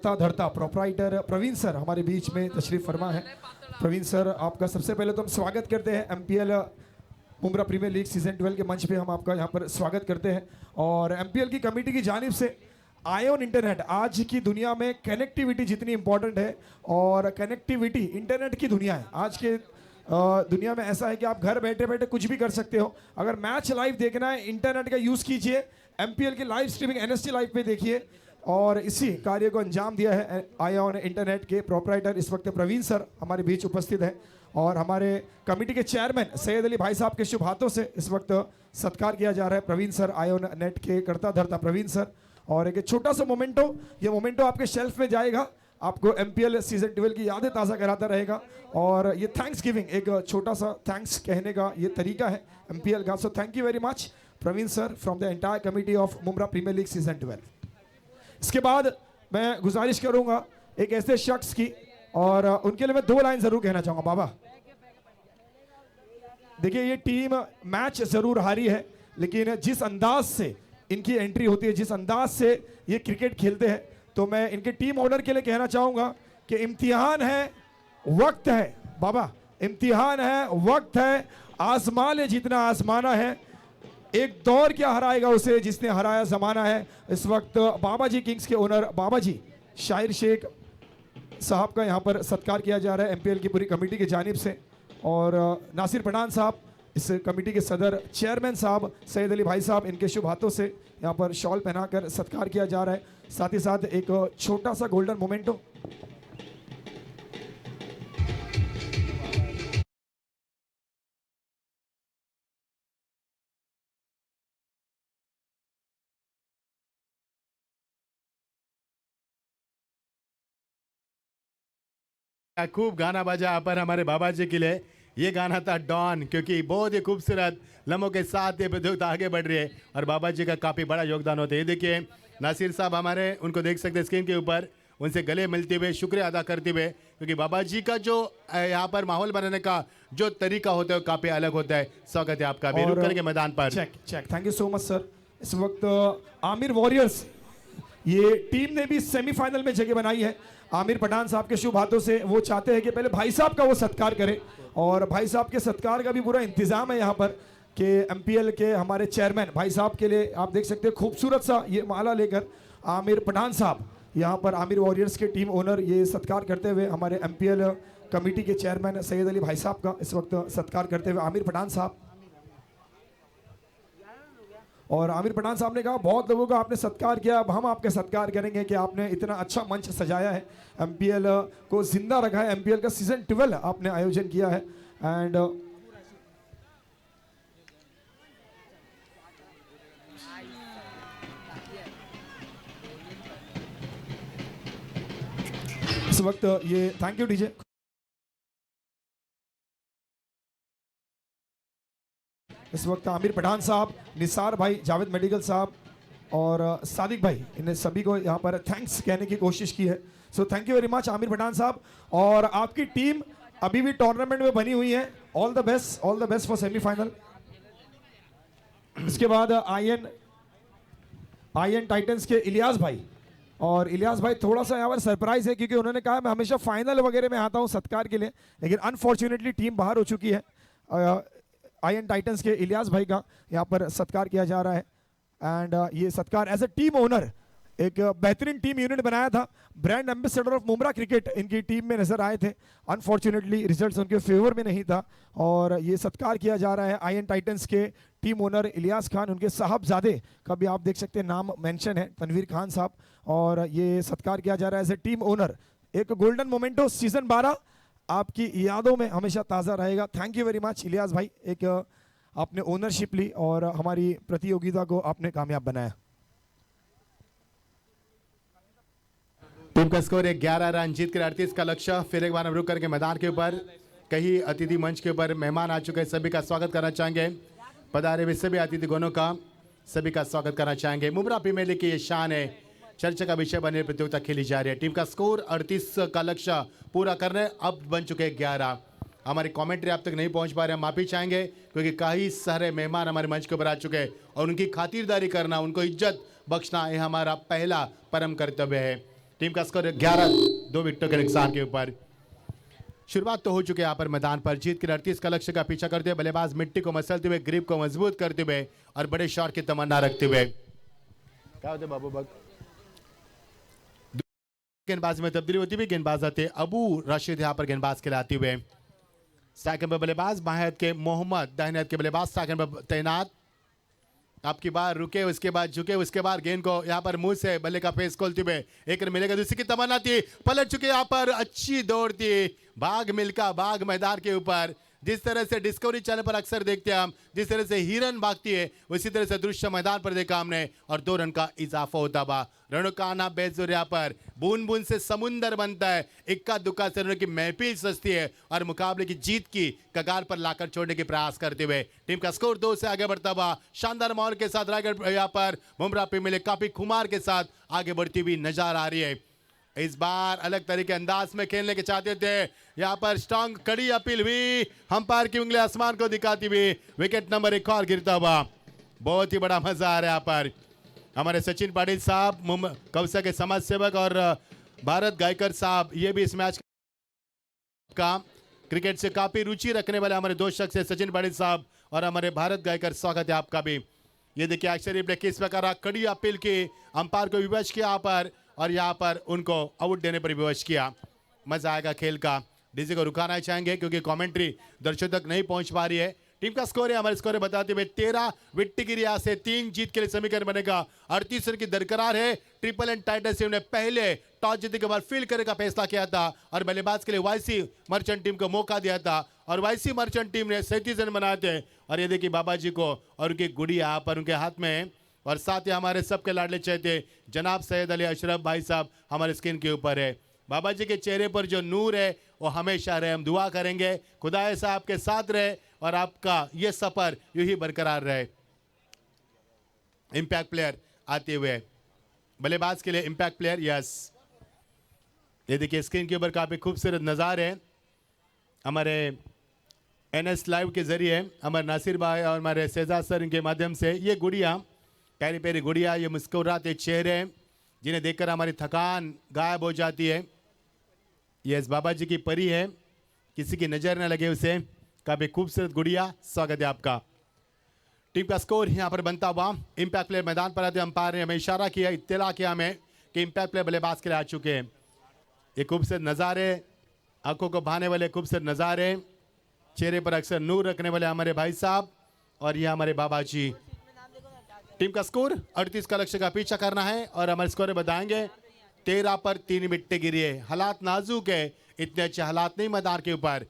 धरता प्रोपराइटर प्रवीण सर हमारे बीच में तशरीफ फरमा है। प्रवीण सर, आपका सबसे पहले तो हम स्वागत करते हैं MPL Mumbra premier league season 12 के मंच पे हम आपका यहाँ पर स्वागत करते हैं। और एमपीएल की कमेटी की जानिब से आयोन इंटरनेट, आज की दुनिया में कनेक्टिविटी जितनी इंपॉर्टेंट है, और कनेक्टिविटी इंटरनेट की दुनिया है आज के दुनिया में, ऐसा है कि आप घर बैठे बैठे कुछ भी कर सकते हो। अगर मैच लाइव देखना है, इंटरनेट का यूज़ कीजिए, एमपीएल की लाइव स्ट्रीमिंग एनएसटी लाइव पे देखिए। और इसी कार्य को अंजाम दिया है आयोन इंटरनेट के प्रोपराइटर इस वक्त प्रवीण सर हमारे बीच उपस्थित हैं, और हमारे कमेटी के चेयरमैन सैयद अली भाई साहब के शुभ हाथों से इस वक्त सत्कार किया जा रहा है। प्रवीण सर, आयोन नेट के कर्ता धर्ता प्रवीण सर। और एक छोटा सा मोमेंटो, ये मोमेंटो आपके शेल्फ में जाएगा, आपको एमपीएल सीजन 12 की यादें ताज़ा कराता रहेगा। और ये थैंक्स गिविंग, एक छोटा सा थैंक्स कहने का ये तरीका है एमपीएल का। So thank you very much Praveen sir from the entire committee of Mumbra premier league season 12। इसके बाद मैं गुजारिश करूंगा एक ऐसे शख्स की, और उनके लिए मैं 2 लाइन जरूर कहना चाहूंगा। बाबा देखिए, ये टीम मैच जरूर हारी है, लेकिन जिस अंदाज से इनकी एंट्री होती है, जिस अंदाज से ये क्रिकेट खेलते हैं, तो मैं इनके टीम ऑनर के लिए कहना चाहूंगा कि इम्तिहान है, वक्त है बाबा, इम्तिहान है, वक्त है, आजमा ले जितना आजमाना है, एक दौर क्या हराएगा उसे जिसने हराया जमाना है। इस वक्त बाबा जी किंग्स के ओनर बाबा जी शाहिर शेख साहब का यहाँ पर सत्कार किया जा रहा है एमपीएल की पूरी कमेटी की जानिब से। और नासिर पठान साहब, इस कमेटी के सदर चेयरमैन साहब सैयद अली भाई साहब, इनके शुभ हाथों से यहाँ पर शॉल पहनाकर सत्कार किया जा रहा है। साथ ही साथ एक छोटा सा गोल्डन मोमेंटो। खूब गाना बजा यहाँ पर हमारे बाबा जी के लिए। ये गाना था डॉन, क्योंकि बहुत ही खूबसूरत लम्हों के साथ ये प्रतियोगिता आगे बढ़ रही है और बाबा जी का काफ़ी बड़ा योगदान होता है। ये देखिए नासिर साहब हमारे, उनको देख सकते हैं स्क्रीन के ऊपर, उनसे गले मिलते हुए शुक्रिया अदा करते हुए, क्योंकि बाबा जी का जो यहाँ पर माहौल बनाने का जो तरीका होता है वो काफ़ी अलग होता है। स्वागत है आपका भी। रुक करके मैदान पर check thank you so much sir. इस वक्त आमिर वॉरियर्स ये टीम ने भी सेमीफाइनल में जगह बनाई है। आमिर पठान साहब के शुभ हाथों से वो चाहते हैं कि पहले भाई साहब का वो सत्कार करें, और भाई साहब के सत्कार का भी पूरा इंतजाम है यहाँ पर कि एमपीएल के हमारे चेयरमैन भाई साहब के लिए आप देख सकते हैं खूबसूरत सा ये माला लेकर आमिर पठान साहब यहाँ पर आमिर वॉरियर्स के टीम ओनर ये सत्कार करते हुए हमारे एमपीएल कमेटी के चेयरमैन सैयद अली भाई साहब का इस वक्त सत्कार करते हुए आमिर पठान साहब। और आमिर पठान साहब ने कहा बहुत लोगों का आपने सत्कार किया, अब हम आपके सत्कार करेंगे कि आपने इतना अच्छा मंच सजाया है, एमपीएल को जिंदा रखा है, एमपीएल का सीजन 12 आपने आयोजन किया है। एंड इस वक्त ये थैंक यू डीजे। इस वक्त आमिर पठान साहब, निसार भाई, जावेद मेडिकल साहब और सादिक भाई, इन्हें सभी को यहाँ पर थैंक्स कहने की कोशिश की है। So thank you very much Aamir Pathan साहब। और आपकी टीम अभी भी टूर्नामेंट में बनी हुई है। All the best for semifinal. इसके बाद आईएन टाइटंस के इलियास भाई, और इलियास भाई थोड़ा सा यहाँ पर सरप्राइज है क्योंकि उन्होंने कहा मैं हमेशा फाइनल वगैरह में आता हूँ सत्कार के लिए, लेकिन अनफॉर्चुनेटली टीम बाहर हो चुकी है। आईएन टाइटंस के इलियास भाई का यहाँ पर सत्कार किया जा रहा है। एंड ये सत्कार एज ए टीम ओनर एक बेहतरीन टीम यूनिट बनाया था। Brand ambassador of Mumbra cricket इनकी टीम में नजर आए थे, अनफॉर्चुनेटली रिजल्ट्स उनके फेवर में नहीं था, और ये सत्कार किया जा रहा है आईएन टाइटंस के टीम ओनर इलियास खान, उनके साहबजादे का भी आप देख सकते हैं नाम मेंशन है, तनवीर खान साहब, और ये सत्कार किया जा रहा है एज ए टीम ओनर। एक गोल्डन मोमेंटो सीजन 12 आपकी यादों में हमेशा ताज़ा रहेगा। Thank you very much Ilyas भाई, एक आपने ओनरशिप ली और हमारी प्रतियोगिता को आपने कामयाब बनाया। टीम का स्कोर 11 रन जीत कर 38 का लक्ष्य। फिर एक बार हम रुक करके मैदान के ऊपर कई अतिथि मंच के ऊपर मेहमान आ चुके हैं, सभी का स्वागत करना चाहेंगे। पधारे हुए सभी अतिथि गणों का सभी का स्वागत करना चाहेंगे। मुंब्रा प्रीमियर लीग की ये शान है, चर्चा का विषय बने प्रतियोगिता खेली जा रही है। टीम का स्कोर 38 का लक्ष्य पूरा करने अब बन चुके 11। हमारी कमेंट्री आप तक नहीं पहुंच पा रहे, हम माफी चाहेंगे क्योंकि कई सारे मेहमान हमारे मंच के ऊपर आ चुके हैं और उनकी खातिरदारी करना, उनको इज्जत बख्शना ये हमारा पहला परम कर्तव्य है। टीम का स्कोर 11, 2 विकेटों के नुकसान के ऊपर। शुरुआत तो हो चुके यहाँ पर मैदान पर जीत के 38 का लक्ष्य का पीछा करते हुए बल्लेबाज मिट्टी को मसलते हुए, ग्रिप को मजबूत करते हुए और बड़े शॉट की तमन्ना रखते हुए। क्या होते बाबू बग गेंदबाजी में तब्दीली होती हुई गेंदबाज आते अबू रशीद यहाँ पर गेंदबाज खिलाते हुए। सेकंड पर बल्लेबाज बाएं के मोहम्मद, दाहिने हाथ के बल्लेबाज सेकंड पर तैनात। आपकी बार रुके, उसके बाद झुके, उसके बाद गेंद को यहाँ पर मुंह से बल्ले का फेस खोलते हुए एक रन मिलेगा, दूसरी की तमन्ना थी, पलट चुके यहाँ पर, अच्छी दौड़ थी, भाग मिल्खा भाग मैदान के ऊपर। जिस तरह से डिस्कवरी चैनल पर अक्सर देखते हैं हम, जिस तरह से हिरन भागती है उसी तरह से दृश्य मैदान पर देखा हमने और 2 रन का इजाफा होता हुआ। रनों का आना बेजोर यहाँ पर बूंद बूंद से समुंदर बनता है, इक्का दुक्का से रनों की महफिल सजती है और मुकाबले की जीत की कगार पर लाकर छोड़ने के प्रयास करते हुए टीम का स्कोर 2 से आगे बढ़ता हुआ शानदार माहौल के साथ रायगढ़ यहाँ पर मुंब्रा प्रीमियर लीग काफी खुमार के साथ आगे बढ़ती हुई नजर आ रही है। इस बार अलग तरीके अंदाज में खेलने के चाहते थे, यहाँ पर स्ट्रॉन्ग कड़ी अपील हुई, अंपायर की उंगली आसमान को दिखाती हुई विकेट नंबर 1 और गिरता हुआ। बहुत ही बड़ा मजा आ रहा है यहाँ पर। हमारे सचिन पाटिल साहब कौसा के समाज सेवक और भारत गायकर साहब, ये भी इस मैच का क्रिकेट से काफी रुचि रखने वाले हमारे 2 शख्स है, सचिन पाटिल साहब और हमारे भारत गायकर। स्वागत है आपका भी। ये देखिए अक्षर प्ले किस प्रकार कड़ी अपील की, अंपायर को विवश किया यहाँ पर और यहाँ पर उनको आउट देने पर विवश किया। मजा आएगा खेल का। डीजे को रुकाना चाहेंगे क्योंकि कमेंट्री दर्शकों तक नहीं पहुंच पा रही है। टीम का स्कोर है, हमारे स्कोर बताते हुए 13 विकेट गिरी से 3 जीत के लिए समीकरण बनेगा। 38 रन की दरकरार है। ट्रिपल एंड टाइटंस ने पहले टॉस जीतने के बाद फील्ड करने का फैसला किया था और बल्लेबाज के लिए वाईसी मर्चेंट टीम को मौका दिया था और वाईसी मर्चेंट टीम ने 37 रन बनाए थे। और ये देखिए बाबा जी को और उनकी गुड़िया यहाँ पर उनके हाथ में है और साथ ही हमारे सबके लाडले चहेते जनाब सैयद अली अशरफ भाई साहब हमारे स्क्रीन के ऊपर है। बाबा जी के चेहरे पर जो नूर है वो हमेशा रहे। हम दुआ करेंगे खुदाए साहब के साथ रहे और आपका ये सफर यूं ही बरकरार रहे। इंपैक्ट प्लेयर आते हुए बल्लेबाज के लिए इंपैक्ट प्लेयर, यस ये देखिए स्क्रीन के ऊपर काफ़ी खूबसूरत नज़ारे हैं हमारे NS लाइव के ज़रिए हमारे नासिर भाई और हमारे शहजाद सर इनके माध्यम से। ये गुड़िया प्यारी प्यारी गुड़िया, ये मुस्कुराते चेहरे जिन्हें देखकर हमारी थकान गायब हो जाती है। ये इस बाबा जी की परी है, किसी की नज़र न लगे उसे। काफ़ी खूबसूरत गुड़िया, स्वागत है आपका। टीम का स्कोर यहाँ पर बनता हुआ इम्पैक्ट प्लेयर मैदान पर आते अंपायर ने हमें इशारा किया, इत्तला किया हमें कि इम्पैक्ट प्लेयर बल्लेबाज के लिए आ चुके हैं। ये खूबसूरत नज़ारे, आंखों को भाने वाले खूबसूरत नज़ारे, चेहरे पर अक्सर नूर रखने वाले हमारे भाई साहब और ये हमारे बाबा जी। टीम का स्कोर 38 का लक्ष्य का पीछा करना है और हमारे स्कोर बताएंगे 13 पर 3 विकेट गिरी है। हालात नाजुक है, इतने अच्छे हालात नहीं मैदान के ऊपर।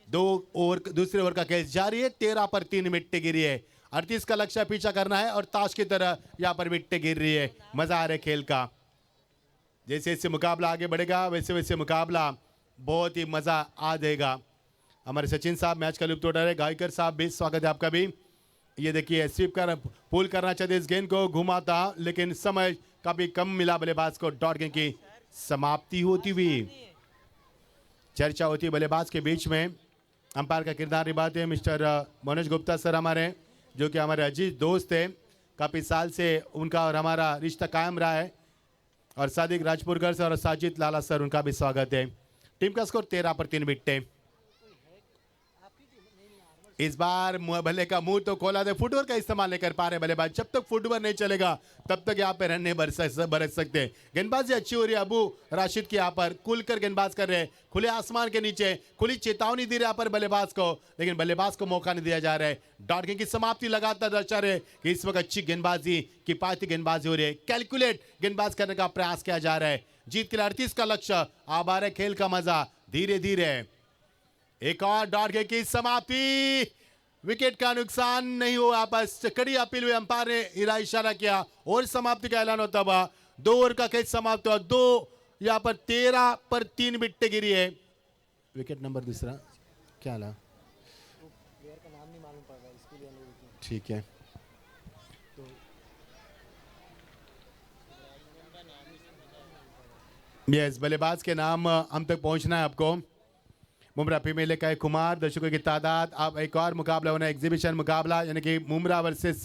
दूसरे ओवर का खेल जारी है, 13 पर 3 विकेट गिरी है। 38 का लक्ष्य पीछा करना है और ताश की तरह यहाँ पर विकेट गिर रही है। मजा आ रहा है खेल का। जैसे जैसे मुकाबला आगे बढ़ेगा वैसे वैसे मुकाबला बहुत ही मजा आ देगा। हमारे सचिन साहब मैच का लुत्फ उठा रहे, गायकर साहब भी स्वागत है आपका भी। ये देखिए स्वीप कर पुल करना चाहते इस गेंद को, घुमा था लेकिन समय काफी कम मिला बल्लेबाज को। डॉट गेंद की समाप्ति होती हुई, चर्चा होती है बल्लेबाज के बीच में। अंपायर का किरदार निभाते हैं मिस्टर मनोज गुप्ता सर हमारे, जो कि हमारे अजीज दोस्त थे। काफ़ी साल से उनका और हमारा रिश्ता कायम रहा है। और सादिक राजपुरकर सर और साजिद लाला सर, उनका भी स्वागत है। टीम का स्कोर 13 पर 3 विकेट। इस बार भले का मुंह तो खोला दे, फुटवर्क का इस्तेमाल नहीं कर पा रहे बल्लेबाज। जब तक फुटवर्क नहीं चलेगा तब तक यहाँ पे रन नहीं बरस सकते। गेंदबाजी अच्छी हो रही है, अबू राशिद की यहाँ पर खुलकर गेंदबाज कर रहे हैं, खुले आसमान के नीचे। खुली चेतावनी दी रहे यहाँ पर बल्लेबाज को, लेकिन बल्लेबाज को मौका नहीं दिया जा रहा है। डॉट गेंद की समाप्ति लगातार दर्शा रहे कि इस वक्त अच्छी गेंदबाजी, किफायती गेंदबाजी हो रही है। कैलकुलेट गेंदबाज करने का प्रयास किया जा रहा है। जीत के लिए 38 का लक्ष्य, अब आ रहा है खेल का मजा धीरे धीरे। एक और डॉट गेंद की समाप्ति, विकेट का नुकसान नहीं हुआ। आपस कड़ी अपील हुई, अंपायर ने इशारा किया और समाप्ति का ऐलान होता हुआ। 2 ओवर का खेल समाप्त हुआ। 2 यहाँ पर 13 पर 3 विकेट गिरी है। विकेट नंबर दूसरा क्या ला, ठीक है। यस, बल्लेबाज के नाम हम तक पहुंचना है आपको। मुमरा फीमेल का कुमार, दर्शकों की तादाद। अब एक और मुकाबला होना है, एग्जीबिशन मुकाबला, यानी कि मुमरा वर्सेस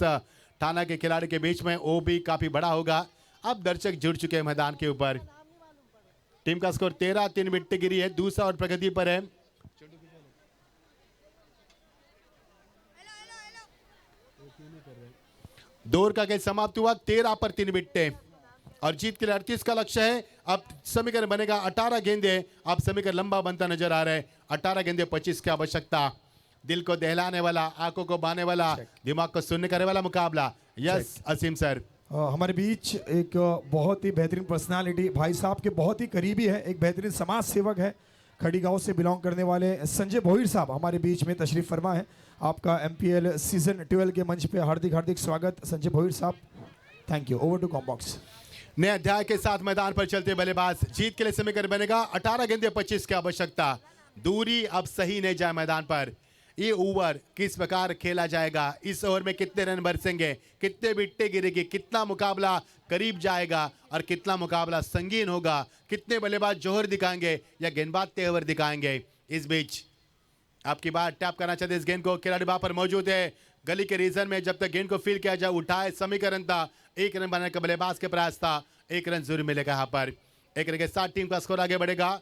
थाना के खिलाड़ी के बीच में। वो भी काफ़ी बड़ा होगा। अब दर्शक जुड़ चुके हैं मैदान के ऊपर। टीम का स्कोर 13 3 विकेट गिरी है। दूसरा और प्रगति पर है। दौर का खेल समाप्त हुआ, 13 पर 3 विकेट और जीत के लिए 38 का लक्ष्य है। अब समीकरण बनेगा 18 गेंदे। अब समीकरण लंबा बनता नजर आ रहा है। 18 गेंदे 25 की आवश्यकता। दिल को दहलाने वाला, आंखों को बाने वाला, दिमाग को सुनने करने वाला मुकाबला। यस असीम सर, हमारे बीच एक बहुत ही बेहतरीन पर्सनालिटी, भाई साहब के बहुत ही करीबी है, एक बेहतरीन समाज सेवक है, खड़ी गांव से बिलोंग करने वाले संजय भोईर साहब हमारे बीच में तशरीफ फरमा है। आपका MPL सीजन 12 के मंच पे हार्दिक हार्दिक स्वागत संजय भोईर साहब। Thank you. Over to commbox. नए अध्याय के साथ मैदान पर चलते बल्लेबाज। जीत के लिए समीकरण बनेगा 18 गेंदे 25 की आवश्यकता। दूरी अब सही नहीं जाए मैदान पर। ये ओवर किस प्रकार खेला जाएगा, इस ओवर में कितने रन बरसेंगे, कितने विकेट गिरेगी, कितना मुकाबला करीब जाएगा और कितना मुकाबला संगीन होगा, कितने बल्लेबाज जोहर दिखाएंगे या गेंदबाज तेवर दिखाएंगे। इस बीच आपकी बात टैप करना चाहते इस गेंद को, खिलाड़ी वहां पर मौजूद है गली के रीजन में। जब तक गेंद को फील किया जाए, उठाए, समीकरण था 1 रन बनाने का बल्लेबाज के प्रयास था। 1 रन जरूर मिलेगा यहाँ पर। 1 रन के साथ टीम का स्कोर आगे बढ़ेगा।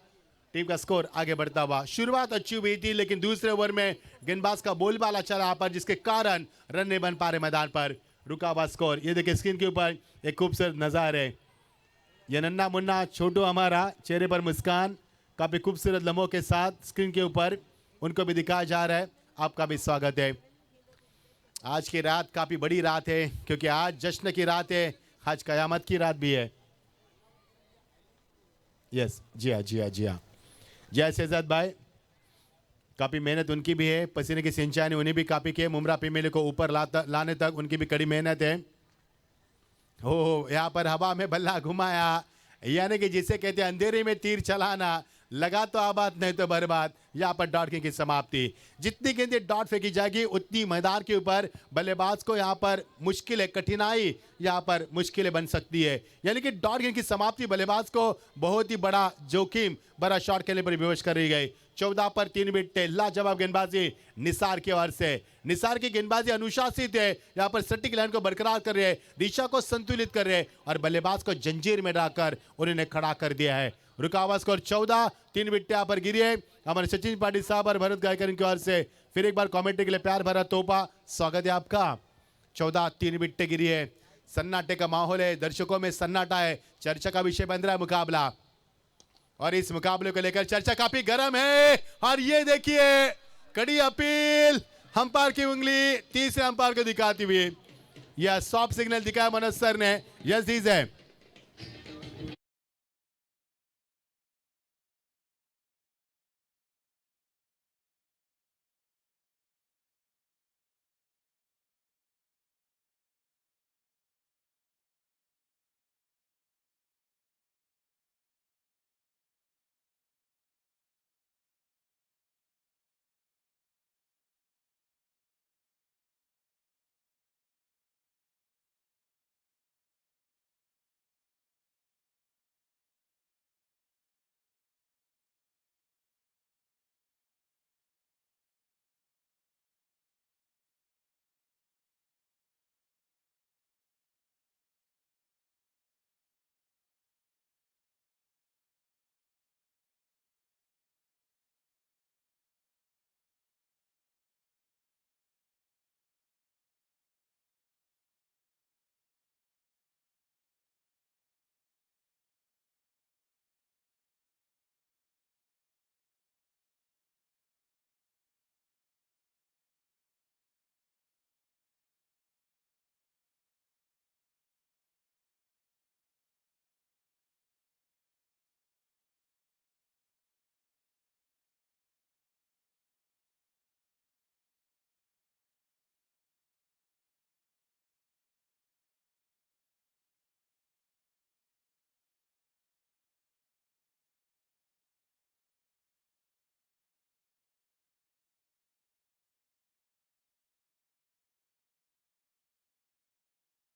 टीम का स्कोर आगे बढ़ता हुआ, शुरुआत अच्छी हुई थी लेकिन दूसरे ओवर में गेंदबाज का बोलबाला चला यहाँ पर, जिसके कारण रन नहीं बन पा रहे मैदान पर। रुका हुआ स्कोर। ये देखिए स्क्रीन के ऊपर एक खूबसूरत नज़ारा है। ये नन्ना मुन्ना छोटू हमारा, चेहरे पर मुस्कान, काफ़ी खूबसूरत लम्हों के साथ स्क्रीन के ऊपर उनको भी दिखाया जा रहा है। आपका भी स्वागत है। आज की रात काफ़ी बड़ी रात है क्योंकि आज जश्न की रात है, आज कयामत की रात भी है। यस, जी हाँ जी हाँ जी हाँ जी हाँ शहजाद भाई, काफ़ी मेहनत उनकी भी है, पसीने की सिंचाई उन्हें भी काफ़ी की है। मुमरा फीमेल को ऊपर लाने तक उनकी भी कड़ी मेहनत है। हो यहाँ पर हवा में बल्ला घुमाया, यानी कि जिसे कहते हैं अंधेरे में तीर चलाना, लगा तो आबाद नहीं तो बर्बाद। यहाँ पर डॉट की समाप्ति। जितनी गेंदें डॉट फेंकी जाएगी उतनी मैदान के ऊपर बल्लेबाज को यहाँ पर मुश्किलें, कठिनाई यहाँ पर मुश्किलें बन सकती है। यानी कि डॉट गेंद की समाप्ति बल्लेबाज को बहुत ही बड़ा जोखिम, बड़ा शॉट खेलने पर विवश कर रही गई। 14 पर 3 विकेट, लाजवाब गेंदबाजी निसार की ओर से। निसार की गेंदबाजी अनुशासित है, यहाँ पर सटीक लाइन को बरकरार कर रहे हैं, दिशा को संतुलित कर रहे हैं और बल्लेबाज को जंजीर में डालकर उन्होंने खड़ा कर दिया है। रुकावा स्कोर 14, 3 विकेट यहाँ पर गिरी है। हमारे सचिन पाटिल साहब और भरत गायकर की ओर से फिर एक बार कमेंट्री के लिए प्यार भरा तोहफा, स्वागत है आपका। 14, 3 विकेट गिरी है। सन्नाटे का माहौल है, दर्शकों में सन्नाटा है, चर्चा का विषय बन रहा है मुकाबला और इस मुकाबले को लेकर चर्चा काफी गर्म है। और ये देखिए कड़ी अपील, अंपायर की उंगली तीसरे अंपायर को दिखाती हुई, यह सॉफ्ट सिग्नल दिखाया मनोज सर ने। यस दीज है।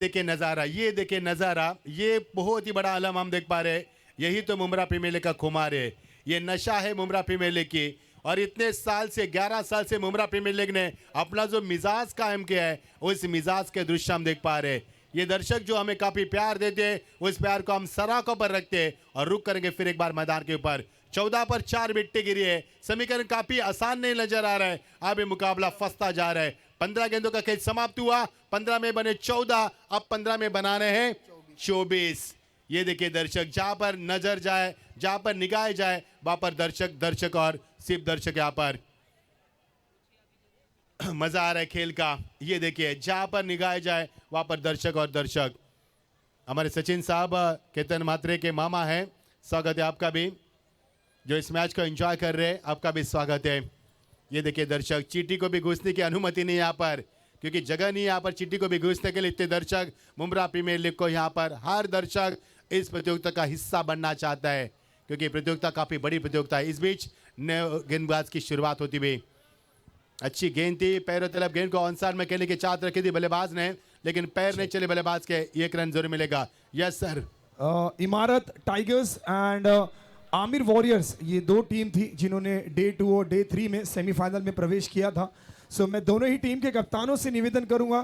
देखिए नजारा, ये देखिए नजारा, ये बहुत ही बड़ा आलम हम देख पा रहे हैं। यही तो मुंब्रा प्रीमियर लीग का खुमार है, ये नशा है मुंब्रा प्रीमियर लीग की। और इतने साल से 11 साल से मुंब्रा प्रीमियर लीग ने अपना जो मिजाज कायम किया है, उस मिजाज के दृश्य हम देख पा रहे हैं। ये दर्शक जो हमें काफी प्यार देते हैं, उस प्यार को हम सराखों पर रखते हैं और रुक करेंगे फिर एक बार मैदान के ऊपर। 14 पर 4 विकेट गिरी है। समीकरण काफी आसान नहीं नजर आ रहा है, अब ये मुकाबला फंसता जा रहा है। 15 गेंदों का खेल समाप्त हुआ, 15 में बने 14, अब 15 में बनाने हैं 24। ये देखिए दर्शक, जहां पर नजर जाए, जहां पर निगाह जाए, वहां पर दर्शक और सिर्फ दर्शक यहाँ पर मजा आ रहा है खेल का। ये देखिए जहां पर निगाह जाए वहां पर दर्शक और दर्शक। हमारे सचिन साहब केतन मात्रे के मामा हैं, स्वागत है आपका भी, जो इस मैच को एंजॉय कर रहे हैं, आपका भी स्वागत है। ये देखिए दर्शक, चींटी को भी घुसने की अनुमति नहीं यहाँ पर, क्योंकि जगह नहीं यहाँ पर चींटी को भी घुसने के लिए। इतने दर्शक मुंब्रा प्रीमियर लीग को यहाँ पर हर दर्शक इस प्रतियोगिता का हिस्सा बनना चाहता है, क्योंकि प्रतियोगिता काफी बड़ी प्रतियोगिता है। इस बीच गेंदबाज की शुरुआत होती हुई, अच्छी गेंद थी, पैरों तलब गेंद को ऑनसाइड में खेलने की चाहत रखी थी बल्लेबाज ने, लेकिन पैर नहीं चले बल्लेबाज के। 1 रन जरूर मिलेगा। Yes sir. इमारत टाइगर्स एंड आमिर वॉरियर्स, ये 2 टीम थी जिन्होंने डे 2 और डे 3 में सेमीफाइनल में प्रवेश किया था। सो मैं दोनों ही टीम के कप्तानों से निवेदन करूंगा,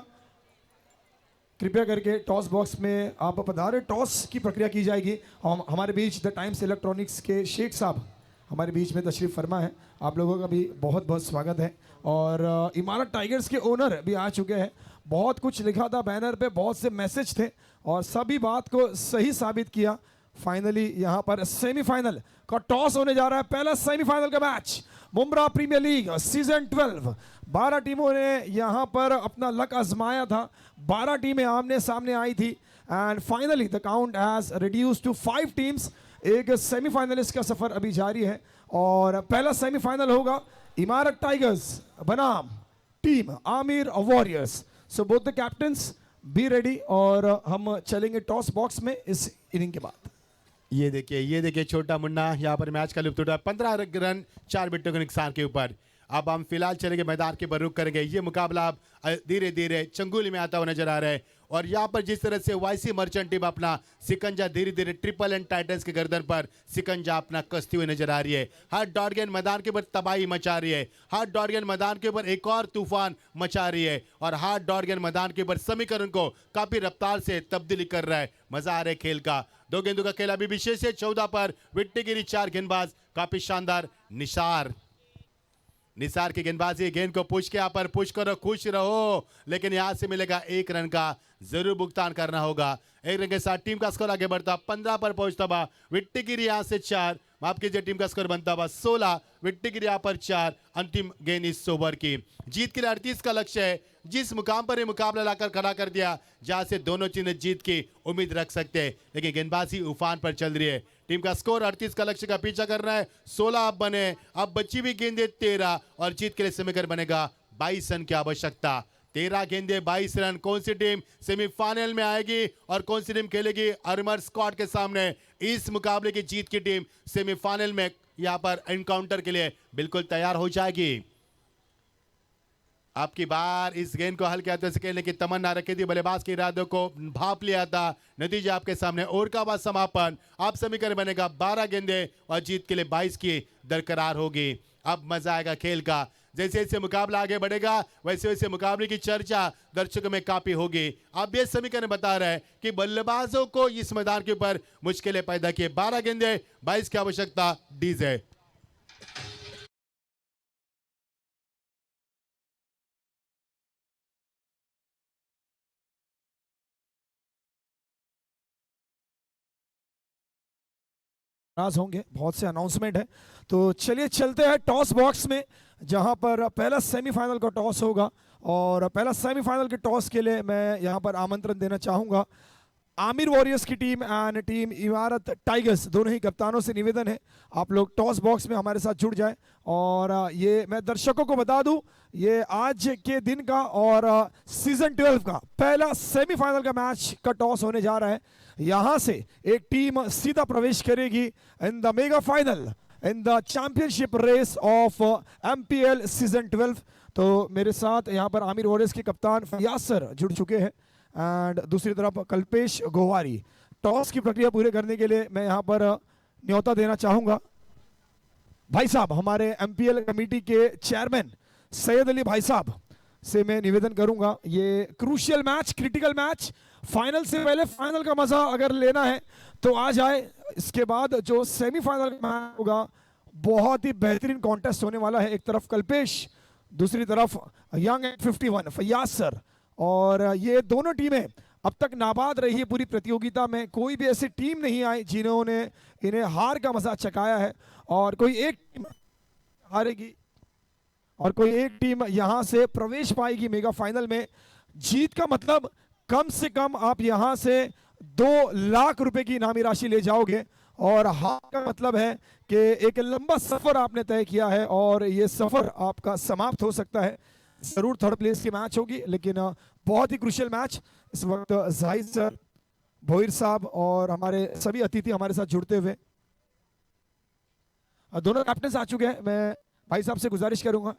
कृपया करके टॉस बॉक्स में आप पधारे, टॉस की प्रक्रिया की जाएगी। हमारे बीच द टाइम्स इलेक्ट्रॉनिक्स के शेख साहब हमारे बीच में तशरीफ फरमा है, आप लोगों का भी बहुत बहुत स्वागत है। और इमारत टाइगर्स के ओनर भी आ चुके हैं। बहुत कुछ लिखा था बैनर पे, बहुत से मैसेज थे और सभी बात को सही साबित किया। फाइनली यहाँ पर सेमीफाइनल का टॉस होने जा रहा है। पहला सेमीफाइनल का match Mumbra premier league season 12। 12 टीमों ने यहाँ पर अपना लक आजमाया था, 12 टीमें आमने सामने आई थी and finally the count has reduced to 5 teams. एक सेमीफाइनलिस्ट का सफर अभी जारी है और पहला सेमीफाइनल होगा इमारत टाइगर्स बनाम team Aamir warriors. So both the captains be ready और हम चलेंगे टॉस बॉक्स में इस इनिंग के बाद। ये देखिए छोटा मुन्ना यहाँ पर मैच का लुत्फ उठा 15 रन 4 विकेटों के नुकसान के ऊपर। अब हम फिलहाल चलेंगे मैदान के ऊपर रुक करेंगे। ये मुकाबला अब धीरे धीरे चंगुली में आता हुआ नजर आ रहा है और यहाँ पर जिस तरह से वाईसी मर्चेंट टीम अपना सिकंजा धीरे धीरे ट्रिपल एन टाइटंस के गर्दन पर सिकंजा अपना कसती हुई नजर आ रही है। हर डॉट गेंद मैदान के ऊपर तबाही मचा रही है, हर डॉट गेंद मैदान के ऊपर एक और तूफान मचा रही है और हर डॉट गेंद मैदान के ऊपर समीकरण को काफी रफ्तार से तब्दीली कर रहा है। मजा आ रहा है खेल का। 2 गेंदों का खेल अभी विशेष है 14 पर विट्टी गिरी 4 गेंदबाज काफी शानदार। निसार की गेंदबाजी, गेंद को पुश के यहाँ पर पुश करो, खुश रहो, लेकिन यहां से मिलेगा 1 रन का जरूर भुगतान करना होगा। 1 रन के साथ टीम का स्कोर आगे बढ़ता 15 पर पहुंचता हुआ विट्टी गिरी यहां से 4, माफ कीजिए टीम का स्कोर बनता हुआ 16, विट्टी गिरी यहाँ पर 4। अंतिम गेंद इस ओवर की जीत के लिए 38 का लक्ष्य है। जिस मुकाम पर ये मुकाबला लाकर खड़ा कर दिया जहां से दोनों टीमें जीत की उम्मीद रख सकते हैं, लेकिन गेंदबाजी उफान पर चल रही है। टीम का स्कोर 38 का लक्ष्य का पीछा कर रहा है। 16 अब बने, अब बची हुई गेंदें 13 और जीत के लिए समीकरण बनेगा 22 रन की आवश्यकता। 13 गेंदें 22 रन। कौन सी टीम सेमीफाइनल में आएगी और कौन सी टीम खेलेगी अरमर स्क्वाड के सामने? इस मुकाबले की जीत की टीम सेमीफाइनल में यहां पर एनकाउंटर के लिए बिल्कुल तैयार हो जाएगी। आपकी बार इस गेंद को हल्के हाथों से खेलने की तमन्ना रखी थी, बल्लेबाज के इरादों को भाप लिया था। नतीजा आपके सामने। ओवर का बाद समापन। अब समीकरण बनेगा 12 गेंदें और जीत के लिए 22 की दरकरार होगी। अब मजा आएगा खेल का। जैसे जैसे मुकाबला आगे बढ़ेगा वैसे वैसे मुकाबले की चर्चा दर्शकों में काफी होगी। अब ये समीकरण बता रहा है कि बल्लेबाजों को इस मैदान के ऊपर मुश्किलें पैदा किए। 12 गेंदें 22 की आवश्यकता। डीजे नाराज होंगे, बहुत से अनाउंसमेंट है, तो चलिए चलते हैं टॉस बॉक्स में, जहां पर पहला सेमीफाइनल का टॉस होगा। और पहला सेमीफाइनल के टॉस के लिए मैं यहां पर आमंत्रण देना चाहूंगा आमिर वॉरियर्स की टीम एंड टीम इमारत टाइगर्स, दोनों ही कप्तानों से निवेदन है आप लोग टॉस बॉक्स में हमारे साथ जुड़ जाएं। और ये मैं दर्शकों को बता दूं, ये आज के दिन का और सीजन 12 का पहला सेमीफाइनल का मैच का टॉस होने जा रहा है। यहां से एक टीम सीधा प्रवेश करेगी in the mega final in the championship race of MPL season 12। तो मेरे साथ यहां पर आमिर वॉरियर्स के कप्तान फयाज सर जुड़ चुके हैं एंड दूसरी तरफ कल्पेश गोवारी। टॉस की प्रक्रिया पूरे करने के लिए मैं यहां पर न्योता देना चाहूंगा भाई साहब, हमारे एमपीएल कमेटी के चेयरमैन सैयद अली भाई साहब से मैं निवेदन करूंगा, ये crucial match, critical match, final से पहले फाइनल का मजा अगर लेना है तो आ जाए। इसके बाद जो सेमीफाइनल का मैच होगा बहुत ही बेहतरीन कॉन्टेस्ट होने वाला है। एक तरफ कल्पेश, दूसरी तरफ यंग एट 51 फयाज सर। और ये दोनों टीमें अब तक नाबाद रही है पूरी प्रतियोगिता में। कोई भी ऐसी टीम नहीं आई जिन्होंने इन्हें हार का मजा चखाया है, और कोई एक टीम हारेगी और कोई एक टीम यहां से प्रवेश पाएगी मेगा फाइनल में। जीत का मतलब कम से कम आप यहां से 2 लाख रुपए की इनामी राशि ले जाओगे, और हार का मतलब है कि एक लंबा सफर आपने तय किया है और ये सफर आपका समाप्त हो सकता है। जरूर थर्ड प्लेस की मैच होगी, लेकिन बहुत ही क्रूशियल मैच। इस वक्त जाहिद सर, भोईर साहब और हमारे सभी अतिथि हमारे साथ जुड़ते हुए, दोनों कैप्टन आ चुके हैं। मैं भाई साहब से गुजारिश करूंगा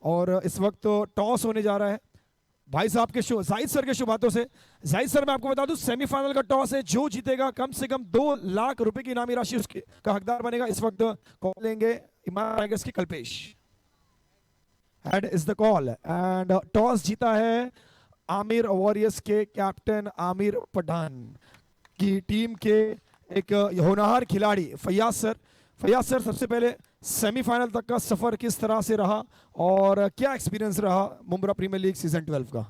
और इस वक्त टॉस होने जा रहा है भाई साहब के जाहिद सर के शुभ हाथों से। जाहिद सर, मैं आपको बता दूं सेमीफाइनल का टॉस है, जो जीतेगा कम से कम 2 लाख रुपए की इनामी राशि उसके का हकदार बनेगा। इस वक्त कॉल लेंगे इमारत टाइगर्स की Kalpesh. Head is the call and toss जीता है आमिर वॉरियर्स के कैप्टन आमिर पठान की टीम के एक होनहार खिलाड़ी फयाज सर। फयाज सर, सबसे पहले सेमीफाइनल तक का सफर किस तरह से रहा और क्या एक्सपीरियंस रहा मुंब्रा प्रीमियर लीग सीजन 12 का?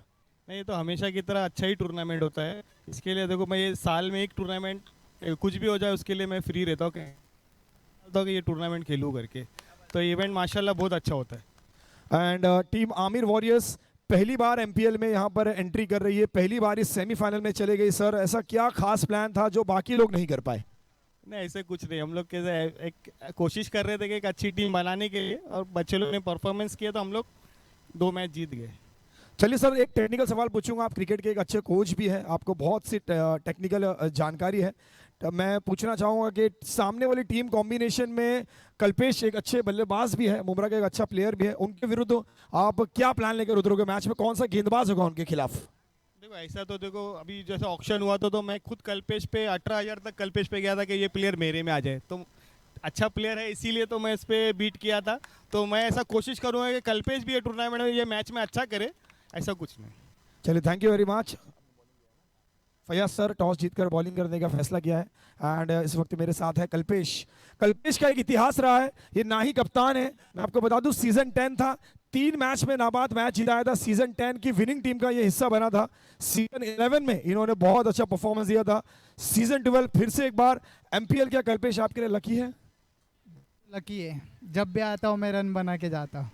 नहीं, तो हमेशा की तरह अच्छा ही टूर्नामेंट होता है। इसके लिए देखो, मैं ये साल में एक टूर्नामेंट कुछ भी हो जाए उसके लिए मैं फ्री रहता हूँ कि ये टूर्नामेंट खेलूँ करके। तो इवेंट माशाल्लाह बहुत अच्छा होता है। एंड टीम आमिर वॉरियर्स पहली बार एमपीएल में यहाँ पर एंट्री कर रही है, पहली बार इस सेमीफाइनल में चले गई। सर, ऐसा क्या खास प्लान था जो बाकी लोग नहीं कर पाए? नहीं ऐसे कुछ नहीं, हम लोग कैसे एक कोशिश कर रहे थे कि एक अच्छी टीम बनाने के लिए, और बच्चे लोग ने परफॉर्मेंस किया तो हम लोग 2 मैच जीत गए। चलिए सर, एक टेक्निकल सवाल पूछूंगा। आप क्रिकेट के एक अच्छे कोच भी हैं, आपको बहुत सी टेक्निकल जानकारी है। तो मैं पूछना चाहूँगा कि सामने वाली टीम कॉम्बिनेशन में कल्पेश एक अच्छे बल्लेबाज भी है, मुमरा का एक अच्छा प्लेयर भी है, उनके विरुद्ध आप क्या प्लान लेकर उतरोगे मैच में? कौन सा गेंदबाज होगा उनके खिलाफ? देखो ऐसा तो देखो, अभी जैसे ऑक्शन हुआ तो मैं खुद कल्पेश पे 18,000 तक कल्पेश पे गया था कि ये प्लेयर मेरे में आ जाए, तो अच्छा प्लेयर है इसीलिए तो मैं इस पे बीट किया था। तो मैं ऐसा कोशिश करूँगा कि कल्पेश भी ये टूर्नामेंट में, ये मैच में अच्छा करे, ऐसा कुछ नहीं। चलिए, thank you very much. Fayaz sir toss जीतकर बॉलिंग करने का फैसला किया है एंड इस वक्त मेरे साथ है कल्पेश। कल्पेश का एक इतिहास रहा है, ये ना ही कप्तान है, मैं आपको बता दूं सीजन 10 था, 3 मैच में नाबाद मैच जिताया था, सीजन 10 की विनिंग टीम का ये हिस्सा बना था। सीजन 11 में इन्होंने बहुत अच्छा परफॉर्मेंस दिया था। सीजन 12 फिर से एक बार एमपीएल। क्या कल्पेश आपके लिए लकी है? लकी है, जब भी आता हूँ मैं रन बना के जाता हूँ।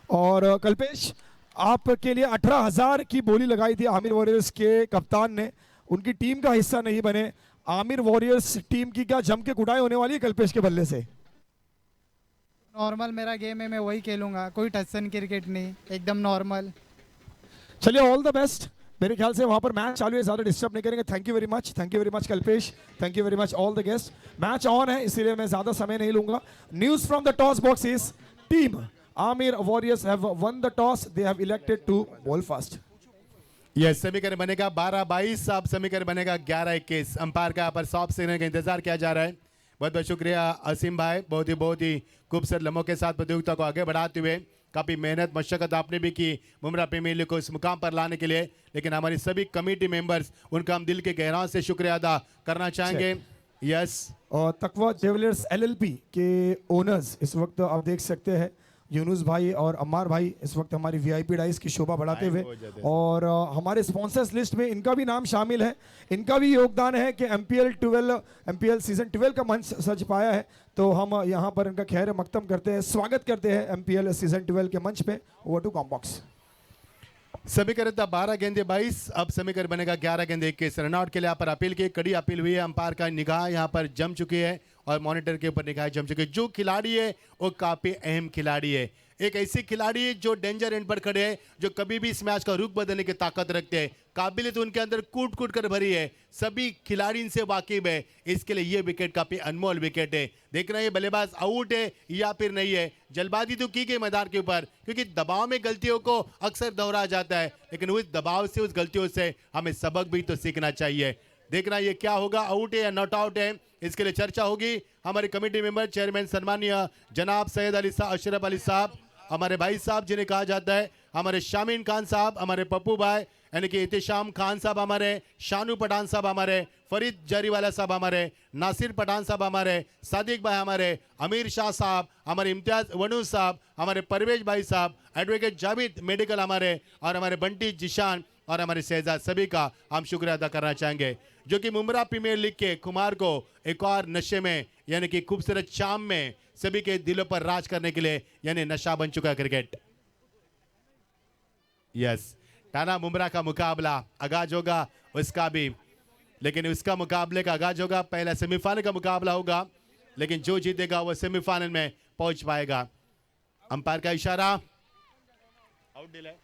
और कल्पेश, आपके लिए 18,000 की बोली लगाई थी आमिर वॉरियर्स के कप्तान ने, उनकी टीम का हिस्सा नहीं बने। आमिर वॉरियर्स टीम की क्या जम के कुटाई होने वाली है कल्पेश के बल्ले से? नॉर्मल मेरा गेम है, मैं वही खेलूंगा, कोई टचसन क्रिकेट नहीं, एकदम नॉर्मल। चलिए, ऑल द बेस्ट। मेरे ख्याल से वहां पर मैच चालू है, ज़्यादा डिस्टर्ब नहीं करेंगे। Thank you very much, thank you very much Kalpesh, thank you very much all the guest. Match on है, इसीलिए मैं ज़्यादा समय नहीं लूंगा। News from the toss box is team Aamir warriors have won the toss, they have elected to bowl first. Yes, समीकरण बनेगा 12-22, अब समीकरण बनेगा 11-21। अंपायर का यहाँ पर सॉफ्ट सिग्नल का इंतजार किया जा रहा है। बहुत बहुत शुक्रिया असीम भाई, बहुत ही खूबसूरत लम्हों के साथ प्रतियोगिता को आगे बढ़ाते हुए। काफ़ी मेहनत मशक्कत आपने भी की मुमरा प्रीमियर लीग को इस मुकाम पर लाने के लिए, लेकिन हमारी सभी कमेटी मेंबर्स, उनका हम दिल के गहराई से शुक्रिया अदा करना चाहेंगे। यस, और तकवा ज्वेलर्स एलएलपी के ओनर्स इस वक्त आप देख सकते हैं, यूनुस भाई और अम्मार भाई इस वक्त हमारी वीआईपी डाइस की शोभा बढ़ाते हुए, और हमारे स्पॉन्सर्स लिस्ट में इनका भी नाम शामिल है। इनका भी योगदान है कि एमपीएल सीजन 12 का मंच सज पाया है, तो हम यहाँ पर इनका खैर मकदम करते हैं, स्वागत करते हैं एमपीएल सीजन 12 के मंच पे। Over to commbox. समीकरण था 12 गेंदे 22, अब समीकरण बनेगा 11 गेंदे 21। रनआउट के लिए यहाँ पर अपील की, कड़ी अपील हुई है। अंपायर का निगाह यहाँ पर जम चुकी है और मॉनिटर के ऊपर निगाह जम चुकी है। जो खिलाड़ी है वो काफी अहम खिलाड़ी है, एक ऐसी खिलाड़ी है जो डेंजर एंड पर खड़े हैं, जो कभी भी इस मैच का रुख बदलने की ताकत रखते हैं। काबिलियत उनके अंदर कूट कूट कर भरी है, सभी खिलाड़ी इनसे वाकिफ है। इसके लिए ये विकेट काफी अनमोल विकेट है। देखना ये बल्लेबाज आउट है या फिर नहीं है। जल्दबाजी तो की गई मैदान के ऊपर, क्योंकि दबाव में गलतियों को अक्सर दोहराया जाता है, लेकिन उस दबाव से, उस गलतियों से हमें सबक भी तो सीखना चाहिए। देखना ये क्या होगा, आउट है या नॉट आउट है, इसके लिए चर्चा होगी। हमारे कमेटी मेंबर चेयरमैन सम्मानीय जनाब सैयद अली साहब, अशरफ अली साहब, हमारे भाई साहब जिन्हें कहा जाता है, हमारे शामीन खान साहब, हमारे पप्पू भाई यानी कि इतिशाम खान साहब, हमारे शानू पठान साहब, हमारे फरीद जारीवाला साहब, हमारे नासिर पठान साहब, हमारे सादिक भाई, हमारे अमीर शाह साहब, हमारे इम्तियाज वनू साहब, हमारे परवेज भाई साहब, एडवोकेट जावेद मेडिकल हमारे, और हमारे बंटी जिशान और हमारे शहजाद, सभी का हम शुक्रिया अदा करना चाहेंगे, जो कि मुमरा प्रीमियर लीग के कुमार को एक और नशे में यानी कि खूबसूरत शाम में सभी के दिलों पर राज करने के लिए यानी नशा बन चुका है क्रिकेट। यस, टाना मुमरा का मुकाबला आगाज होगा उसका भी, लेकिन उसका मुकाबले का आगाज होगा, पहला सेमीफाइनल का मुकाबला होगा, लेकिन जो जीतेगा वो सेमीफाइनल में पहुंच पाएगा। अंपायर का इशारा, out delay,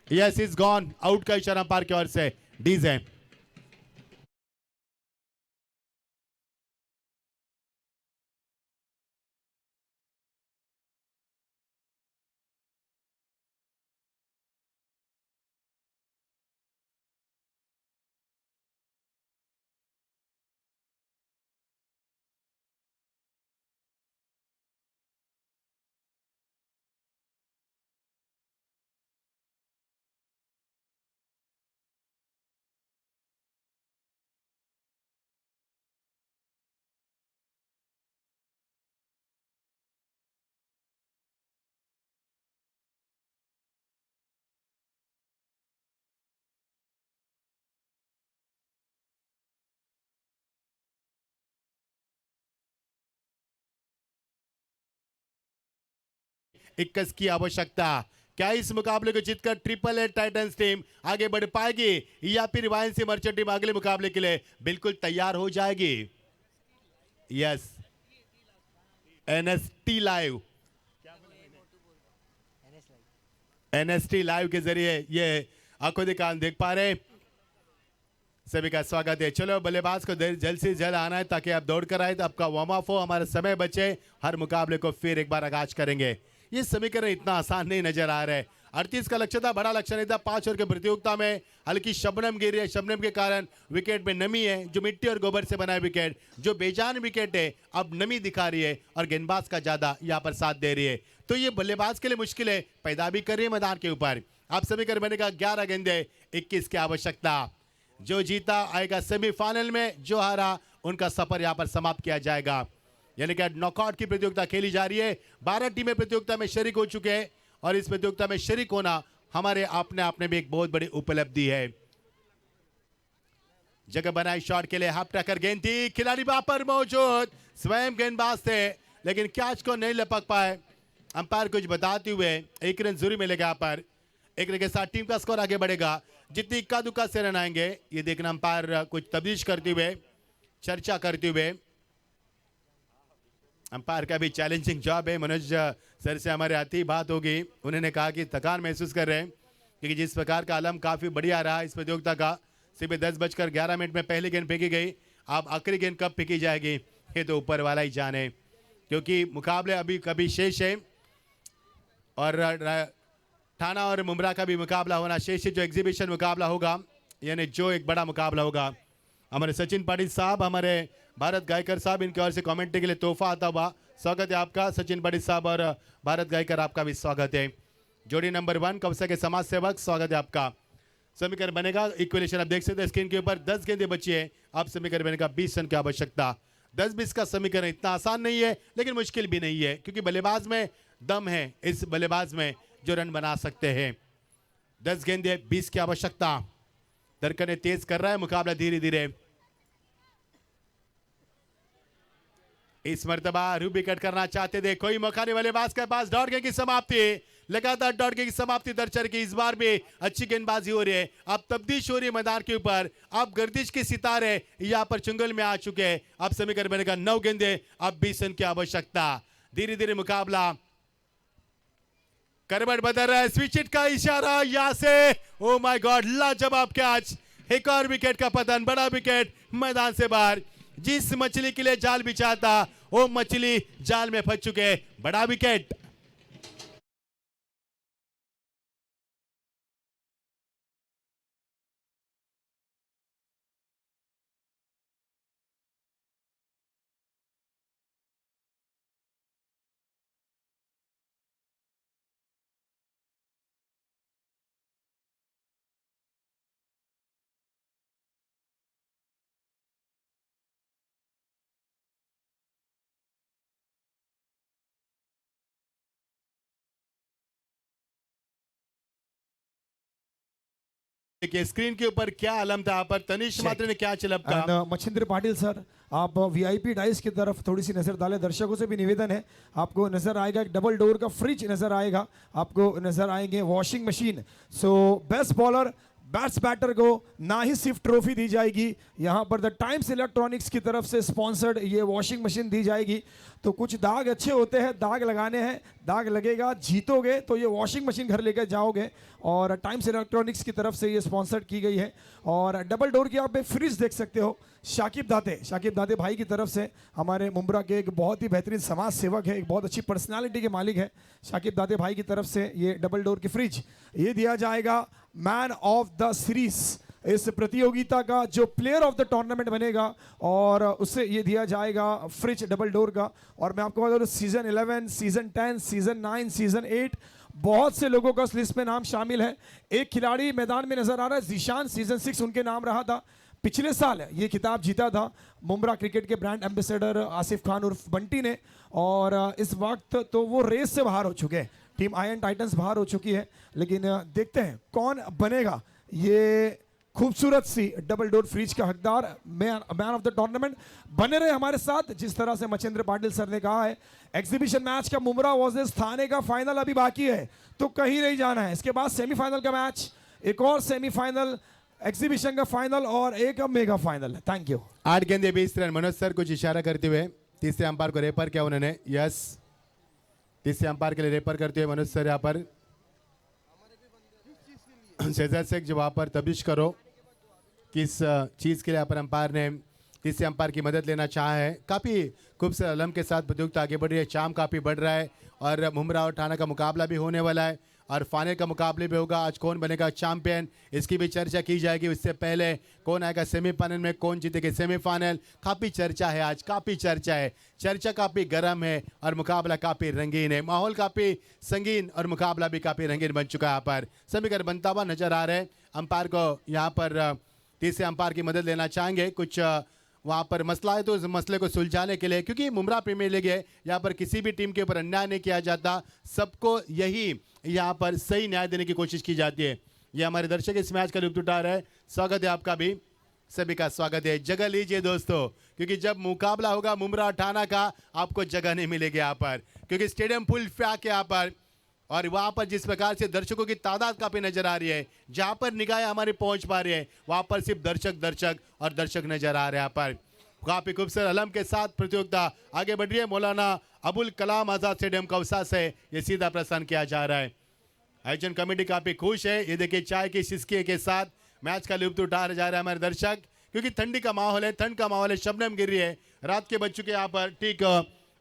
yes is gone, out का इशारा अंपायर की ओर से, डीजे। इक्कीस की आवश्यकता, क्या इस मुकाबले को जीतकर ट्रिपल ए टाइटंस टीम आगे बढ़ पाएगी या फिर वायंसी मर्चेंट टीम अगले मुकाबले के लिए बिल्कुल तैयार हो जाएगी? Yes NST live, NST live के जरिए ये आंखों के कान देख पा रहे। सभी का स्वागत है। चलो बल्लेबाज को जल्द से जल्द आना है ताकि आप दौड़ कर आए तो आपका वार्म अप हो, हमारा समय बचे, हर मुकाबले को फिर एक बार आगाज करेंगे। ये समीकरण इतना आसान नहीं नजर आ रहा है। 38 का लक्ष्य था, बड़ा लक्ष्य नहीं था। 5 ओवर की प्रतियोगिता में हल्की शबनम गिरी है, शबनम के कारण विकेट में नमी है, जो मिट्टी और गोबर से बना है विकेट, जो बेजान विकेट है अब नमी दिखा रही है और गेंदबाज का ज्यादा यहाँ पर साथ दे रही है, तो ये बल्लेबाज के लिए मुश्किलें पैदा भी कर रही है मैदान के ऊपर। आप समीकरण बनेगा 11 गेंदे 21 की आवश्यकता। जो जीता आएगा सेमीफाइनल में, जो हारा उनका सफर यहाँ पर समाप्त किया जाएगा। यानी कि नॉकआउट की प्रतियोगिता खेली जा रही है। 12 टीमें प्रतियोगिता में शरीक हो चुके हैं और इस प्रतियोगिता में शरीक होना हमारे अपने आप में भी एक बहुत बड़ी उपलब्धि है। जगह बनाई शॉट के लिए, हाफ टक्कर गेंद थी, खिलाड़ी वहां पर मौजूद, स्वयं गेंदबाज थे लेकिन कैच को नहीं लपक पाए। अंपायर कुछ बताते हुए एक रन जरूर मिलेगा यहाँ पर। एक रन के साथ टीम का स्कोर आगे बढ़ेगा। जितनी इक्का दुक्का से रन आएंगे ये देखना अंपायर कुछ तब्दील करते हुए, चर्चा करते हुए। अंपायर का भी चैलेंजिंग जॉब है। मनोज सर से हमारे आती ही बात होगी, उन्होंने कहा कि थकान महसूस कर रहे हैं क्योंकि जिस प्रकार का आलम काफी बढ़िया रहा इस प्रतियोगिता का। सिर्फ 10:11 में पहली गेंद फेंकी गई, अब आखिरी गेंद कब फेंकी जाएगी ये तो ऊपर वाला ही जाने, क्योंकि मुकाबले अभी कभी शेष है और ठाणा और मुंब्रा का भी मुकाबला होना शेष है। जो एग्जीबिशन मुकाबला होगा यानी जो एक बड़ा मुकाबला होगा, हमारे सचिन पाटिल साहब, हमारे भारत गायकर साहब, इनके ओर से कमेंट्री के लिए तोहफा आता हुआ। स्वागत है आपका सचिन पाटिल साहब और भारत गायकर, आपका भी स्वागत है। जोड़ी नंबर 1 कवसा के समाज सेवक, स्वागत है आपका। समीकरण बनेगा इक्वेशन, आप देख सकते हैं स्क्रीन के ऊपर 10 गेंदें बची है। अब समीकरण बनेगा 20 रन की आवश्यकता। 10-20 का समीकरण इतना आसान नहीं है लेकिन मुश्किल भी नहीं है, क्योंकि बल्लेबाज में दम है, इस बल्लेबाज में जो रन बना सकते हैं। 10 गेंदें 20 की आवश्यकता। धड़कनें तेज कर रहा है मुकाबला धीरे धीरे। इस मर्तबा रूप विकेट करना चाहते थे, कोई मौका नहीं बल्लेबाज के पास। डॉट गेंद की समाप्ति, लगातार डॉट गेंद की समाप्ति दर्शक की। इस बार भी अच्छी गेंदबाजी हो रही है। अब तब्दीश हो रही है मैदान के ऊपर, अब गर्दिश के सितारे यहाँ पर चुंगल में आ चुके हैं। अब समीकरण बनेगा 9 गेंदे, अब 20 रन की आवश्यकता। धीरे धीरे मुकाबला करवट बदल रहा है। स्विच हिट का इशारा यहाँ से, ओ माय गॉड, लाजवाब कैच। एक और विकेट का पतन, बड़ा विकेट मैदान से बाहर। जिस मछली के लिए जाल बिछा था वो मछली जाल में फंस चुके, बड़ा विकेट। देखिए स्क्रीन के ऊपर क्या आलम था, पर तनिष मात्र ने क्या चिलप एंड का। मच्छिंद्र पाटिल सर, आप वीआईपी डाइस की तरफ थोड़ी सी नजर डालें। दर्शकों से भी निवेदन है, आपको नजर आएगा एक डबल डोर का फ्रिज नजर आएगा, आपको नजर आएंगे washing machine. So best bowler bats batter को ना ही सिर्फ ट्रॉफी दी जाएगी, यहाँ पर द टाइम्स इलेक्ट्रॉनिक्स की तरफ से स्पॉन्सर्ड ये वॉशिंग मशीन दी जाएगी। तो कुछ दाग अच्छे होते हैं, दाग लगाने हैं, दाग लगेगा, जीतोगे तो ये वॉशिंग मशीन घर लेकर जाओगे, और टाइम्स इलेक्ट्रॉनिक्स की तरफ से ये स्पॉन्सर्ड की गई है। और डबल डोर की आप एक फ्रिज देख सकते हो। शाकिब दाते भाई की तरफ से, हमारे मुंब्रा के एक बहुत ही बेहतरीन समाज सेवक है, एक बहुत अच्छी पर्सनालिटी के मालिक है। शाकिब दाते भाई की तरफ से ये डबल डोर की फ्रिज ये दिया जाएगा। मैन ऑफ द सीरीज, इस प्रतियोगिता का जो प्लेयर ऑफ द टूर्नामेंट बनेगा, और उससे ये दिया जाएगा फ्रिज डबल डोर का। और मैं आपको बता दूं, सीजन 11, सीजन 10, सीजन 9, सीजन 8 बहुत से लोगों का उस लिस्ट में नाम शामिल है। एक खिलाड़ी मैदान में नजर आ रहा है, जीशान, सीजन 6 उनके नाम रहा था। पिछले साल ये खिताब जीता था मुंब्रा क्रिकेट के ब्रांड एम्बेसडर आसिफ खान उर्फ बंटी ने, और इस वक्त तो वो रेस से बाहर हो चुके हैं, टीम आयरन टाइटंस बाहर हो चुकी है। लेकिन देखते हैं कौन बनेगा ये खूबसूरत सी डबल डोर फ्रिज का हकदार, मैन ऑफ द टूर्नामेंट। बने रहे हमारे साथ, जिस तरह से मच्छिंद्र पाटिल सर ने कहा है, एग्जीबिशन मैच का मुंब्रा वर्सेस थाने का फाइनल अभी बाकी है, तो कहीं नहीं जाना है। इसके बाद सेमीफाइनल का मैच, एक और सेमीफाइनल, एग्जीबिशन का फाइनल और एक मेगा फाइनल। Thank you. 8 गेंदे 20 रन। मनोज सर कुछ इशारा करते हुए तीसरे अंपायर को रेफर किया उन्होंने, यस। तीसरे अंपायर के लिए रेफर करते हुए मनोज सर यहाँ पर शेजर शेख जो वहाँ पर तब्दीश करो किस चीज़ के लिए यहाँ पर अंपायर ने तीसरे अंपायर की मदद लेना चाहा है। काफ़ी खूबसूरत अलम के साथ प्रतियोगिता आगे बढ़ रही है, चाम काफ़ी बढ़ रहा है और मुमरा और ठाणा का मुकाबला भी होने वाला है और फाइनल का मुकाबले भी होगा। आज कौन बनेगा चैंपियन इसकी भी चर्चा की जाएगी। उससे पहले कौन आएगा सेमीफाइनल में, कौन जीतेगा सेमीफाइनल, काफ़ी चर्चा है आज, काफ़ी चर्चा है। चर्चा काफ़ी गर्म है और मुकाबला काफ़ी रंगीन है, माहौल काफ़ी संगीन और मुकाबला भी काफ़ी रंगीन बन चुका है। यहाँ पर समीकरण बनता हुआ नजर आ रहा है। अंपायर को यहाँ पर तीसरे अंपायर की मदद लेना चाहेंगे। कुछ वहाँ पर मसला है तो उस मसले को सुलझाने के लिए, क्योंकि मुमरा प्रीमियर लीग है, यहाँ पर किसी भी टीम के ऊपर अन्याय नहीं किया जाता, सबको यही यहाँ पर सही न्याय देने की कोशिश की जाती है। ये हमारे दर्शक इस मैच का लुत्फ उठा रहे हैं। स्वागत है आपका भी, सभी का स्वागत है। जगह लीजिए दोस्तों, क्योंकि जब मुकाबला होगा मुमरा ठाणा का आपको जगह नहीं मिलेगी यहाँ पर, क्योंकि स्टेडियम फुल पैक है यहाँ पर। और वहाँ पर जिस प्रकार से दर्शकों की तादाद काफ़ी नजर आ रही है, जहाँ पर निगाहें हमारी पहुँच पा रही है वहाँ पर सिर्फ दर्शक और दर्शक नजर आ रहे हैं। यहाँ पर काफ़ी खूबसूरत अलम के साथ प्रतियोगिता आगे बढ़ रही है। मौलाना अबुल कलाम आज़ाद स्टेडियम कौसा से ये सीधा प्रसारण किया जा रहा है। आयोजन कमेटी काफ़ी खुश है। ये देखिए चाय की सिसकी के साथ मैच का लुत्फ उठा जा रहा है हमारे दर्शक, क्योंकि ठंडी का माहौल है, ठंड का माहौल है, शबनम गिर रही है, रात के बज चुके यहाँ पर ठीक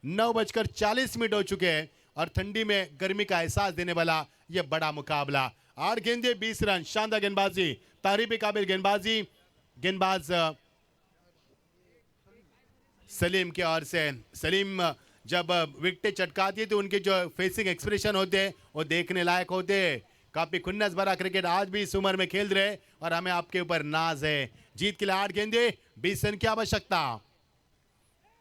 9:40 हो चुके हैं और ठंडी में गर्मी का एहसास देने वाला ये बड़ा मुकाबला। 8 गेंदे 20 रन, शानदार गेंदबाजी, तारीफ काबिल गेंदबाजी। गेंदबाज सलीम की ओर से, सलीम जब विकेटें चटकाती है तो उनके जो फेसिंग एक्सप्रेशन होते हैं वो देखने लायक होते हैं। काफी खुन्नस भरा क्रिकेट आज भी इस उम्र में खेल रहे और हमें आपके ऊपर नाज है। जीत के लिए 8 गेंदे 20 रन की आवश्यकता।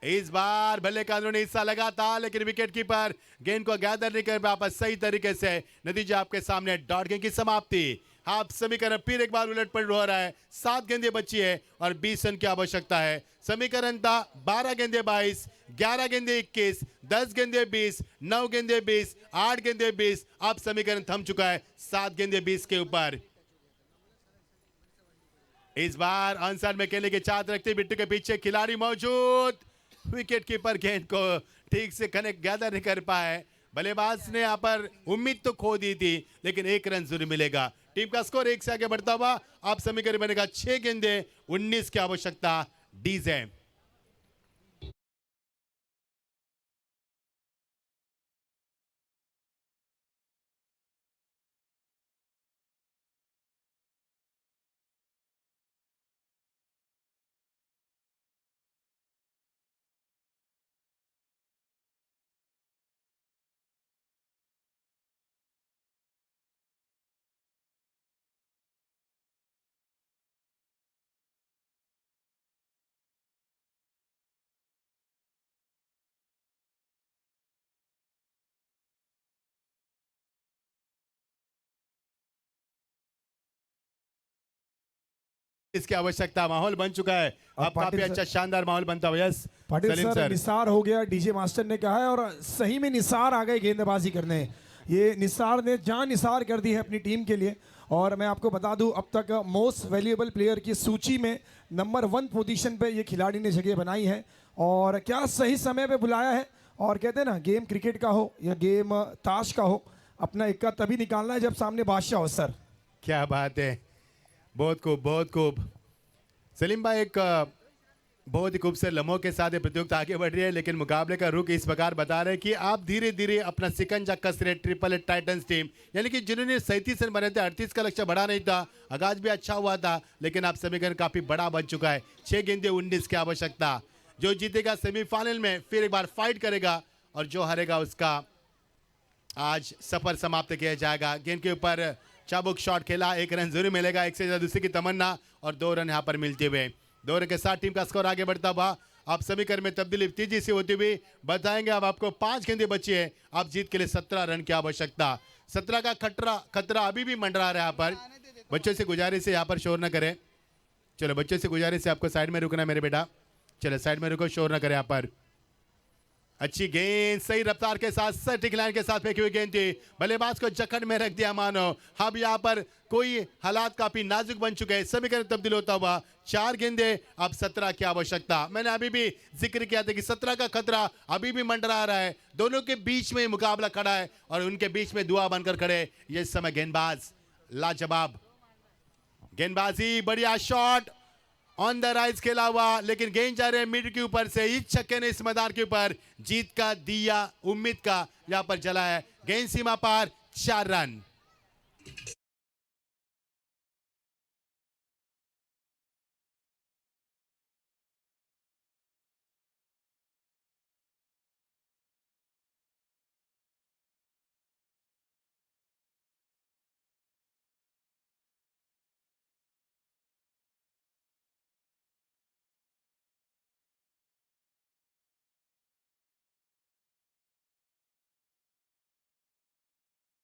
इस बार भले का अंदरूनी हिस्सा लगा था लेकिन विकेट कीपर गेंद को गैदर नहीं कर पाया सही तरीके से। नतीजा आपके सामने, डॉट गेंद की समाप्ति। आप समीकरण फिर एक बार उलट पलट हो रहा है। 7 गेंदे बची है और 20 रन की आवश्यकता है। समीकरण था 12 गेंदे 22, 11 गेंदे 21, 10 गेंदे 20, 9 गेंदे 20, 8 गेंदे 20। अब समीकरण थम चुका है 7 गेंदे 20 के ऊपर। इस बार आंसर में खेलने की चाहत रखते बिट्टू के पीछे खिलाड़ी मौजूद। विकेट कीपर गेंद को ठीक से कनेक्ट गैदर नहीं कर पाए। बल्लेबाज ने यहाँ पर उम्मीद तो खो दी थी लेकिन 1 रन जरूर मिलेगा। टीम का स्कोर 1 से आगे बढ़ता हुआ अब समीकरण बनेगा 6 गेंदे 19 की आवश्यकता। डीजे इसकी आवश्यकता। माहौल बन चुका है अब, काफी अच्छा शानदार माहौल बनता हुआ। यस पाटिल सलीम सर, निसार हो गया, डीजे मास्टर ने कहा है और सही में निसार आ गए गेंदबाजी करने। ये निसार ने जान निसार कर दी है अपनी टीम के लिए। और मैं आपको बता दूं अब तक मोस्ट वैल्यूएबल प्लेयर की सूची में नंबर 1 पोजीशन पे ये खिलाड़ी ने जगह बनाई है। और क्या सही समय पे बुलाया है। और कहते हैं ना, गेम क्रिकेट का हो या गेम ताश का हो, अपना इक्का तभी निकालना है जब सामने बादशाह हो। सर क्या बात है, बहुत खूब बहुत खूब। सलीम भाई, एक बहुत ही खूबसूरत लम्हों के साथ ये प्रतियोगिता आगे बढ़ रही है, लेकिन मुकाबले का रुख इस प्रकार बता रहे हैं कि आप धीरे धीरे अपना सिकंजा कस रहे। ट्रिपल एट टाइटंस टीम, यानी कि जिन्होंने 37 रन बने थे, 38 का लक्ष्य बड़ा नहीं था, आगाज भी अच्छा हुआ था, लेकिन आप समीकरण काफी बड़ा बन चुका है। 6 गेंदे 19 की आवश्यकता। जो जीतेगा सेमीफाइनल में फिर एक बार फाइट करेगा और जो हारेगा उसका आज सफर समाप्त किया जाएगा। गेंद के ऊपर चाबुक शॉट खेला, 1 रन जरूर मिलेगा, 1 से ज्यादा दूसरे की तमन्ना और 2 रन यहाँ पर मिलते हुए। 2 रन के साथ टीम का स्कोर आगे बढ़ता हुआ आप समीकरण में तब्दीली तेजी से होती हुई बताएंगे। अब आपको 5 गेंदे बची है, आप जीत के लिए 17 रन की आवश्यकता। 17 का खतरा अभी भी मंडरा रहा है। यहाँ पर बच्चों से गुजारिश है यहाँ पर शोर न करें। चलो बच्चों से गुजारिश है आपको साइड में रुकना है मेरे बेटा। चलो साइड में रुको, शोर न करें यहाँ पर। अच्छी गेंद सही रफ्तार के साथ सटीक लाइन के साथ फेंकी हुई गेंद थी, बल्लेबाज को जकड़ में रख दिया मानो। अब यहाँ पर कोई हालात काफी नाजुक बन चुके हैं, समीकरण तब्दील होता हुआ 4 गेंदे अब 17 की आवश्यकता। मैंने अभी भी जिक्र किया था कि 17 का खतरा अभी भी मंडरा रहा है, दोनों के बीच में मुकाबला खड़ा है और उनके बीच में दुआ बनकर खड़े ये समय गेंदबाज लाजवाब गेंदबाजी, बढ़िया शॉट ऑन द राइज खेला हुआ, लेकिन गेंद जा रहे मिड के ऊपर से। इस छक्के ने इस मैदान के ऊपर जीत का दिया उम्मीद का यहां पर जला है। गेंद सीमा पार 4 रन।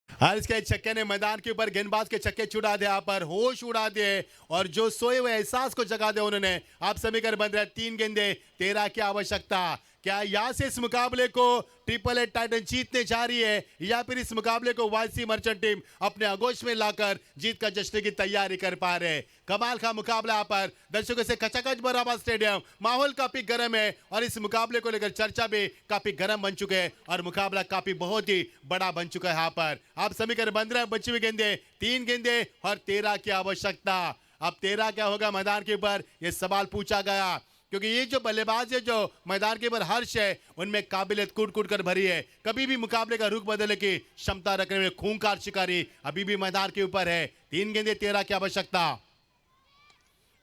हारिस के छक्के ने मैदान के ऊपर गेंदबाज के छक्के छुड़ा दिया, पर होश उड़ा दिए और जो सोए हुए एहसास को जगा दिया उन्होंने। आप समीकरण बन रहे 3 गेंदे 13 की आवश्यकता। क्या यहां से इस मुकाबले को ट्रिपल ए टाइटन जीतने जा रही है या फिर इस मुकाबले को वाईसी मर्चेंट टीम अपने आगोश में लाकर जीत का जश्न की तैयारी कर पा रहे? कमाल का मुकाबला यहाँ पर दर्शकों से खचाखच भरा हुआ स्टेडियम, माहौल काफी गर्म है और इस मुकाबले को लेकर चर्चा भी काफी गर्म बन चुके हैं और मुकाबला काफी बहुत ही बड़ा बन चुका है। यहाँ पर आप समीकरण बन रहे हैं, बची हुई गेंदे 3 गेंदे और 13 की आवश्यकता। अब 13 क्या होगा मैदान के ऊपर, यह सवाल पूछा गया, क्योंकि ये जो बल्लेबाज है जो मैदान के ऊपर हर्ष है उनमें काबिलियत कूट कूट कर भरी है, कभी भी मुकाबले का रुख बदलने की क्षमता रखने में खूंखार शिकारी अभी भी मैदान के ऊपर है। 3 गेंदे 13 की आवश्यकता।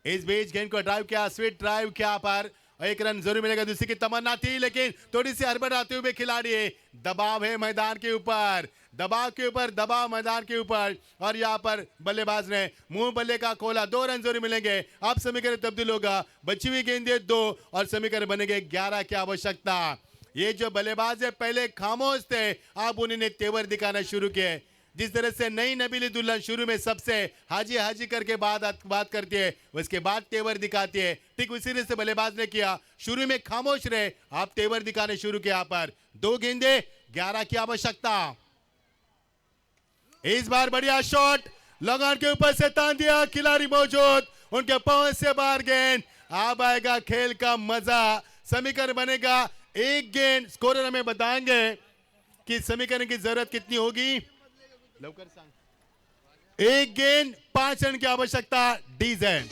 इस बीच गेंद को ड्राइव किया, स्वीट ड्राइव किया, पर 1 रन जरूर मिलेगा, दूसरी की तमन्ना थी, लेकिन थोड़ी सी हड़बड़ आते हुए खिलाड़ी। दबाव है मैदान के ऊपर, दबाव के ऊपर दबाव मैदान के ऊपर, और यहाँ पर बल्लेबाज ने मुंह बल्ले का खोला। 2 रन जरूर मिलेंगे। अब समीकरण तब्दील होगा, बची हुई गेंदें 2 और समीकरण बनेंगे 11 की आवश्यकता। ये जो बल्लेबाज है पहले खामोश थे, अब उन्होंने तेवर दिखाना शुरू किए। जिस तरह से नई नबीली दुल्हन शुरू में सबसे हाजी हाजी करके बात करती है, उसके बाद तेवर दिखाती है, ठीक उसी तरह से बल्लेबाज ने किया। शुरू में खामोश रहे, आप तेवर दिखाने शुरू किया। यहाँ पर 2 गेंदे 11 की आवश्यकता। इस बार बढ़िया शॉट, लगान के ऊपर से तान दिया, खिलाड़ी मौजूद, उनके पहुंच से बाहर गेंद। अब आएगा खेल का मजा। समीकरण बनेगा 1 गेंद। स्कोरर हमें बताएंगे कि समीकरण की जरूरत कितनी होगी। 1 गेंद 5 रन की आवश्यकता। डीजेन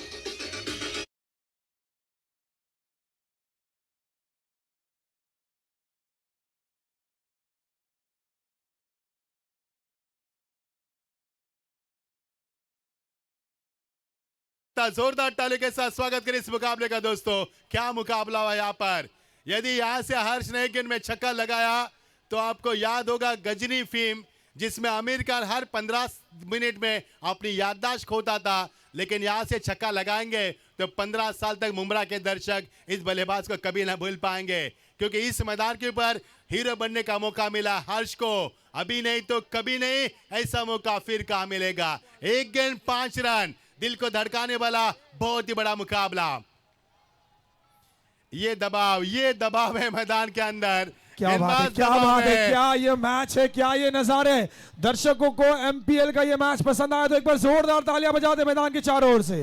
जोरदार ताली के साथ स्वागत करें इस मुकाबले का। दोस्तों क्या मुकाबला हुआ यहाँ पर। यदि यहां से हर्ष ने 1 गेंद में छक्का लगाया तो आपको याद होगा गजनी फिल्म, जिसमें आमिर खान हर 15 मिनट में अपनी याददाश्त खोता था, लेकिन यहां से छक्का लगाएंगे तो 15 साल तक मुंब्रा के दर्शक इस बल्लेबाज को कभी ना भूल पाएंगे, क्योंकि इस मैदान के ऊपर हीरो बनने का मौका मिला हर्ष को। अभी नहीं तो कभी नहीं, ऐसा मौका फिर कहां मिलेगा। 1 गेंद 5 रन, दिल को धड़काने वाला बहुत ही बड़ा मुकाबला। ये दबाव है मैदान के अंदर। क्या बात है, क्या बात है, क्या ये मैच है, क्या ये नजारे। दर्शकों को एमपीएल का ये मैच पसंद आया तो एक बार जोरदार तालियां बजा दे मैदान के चारों ओर से।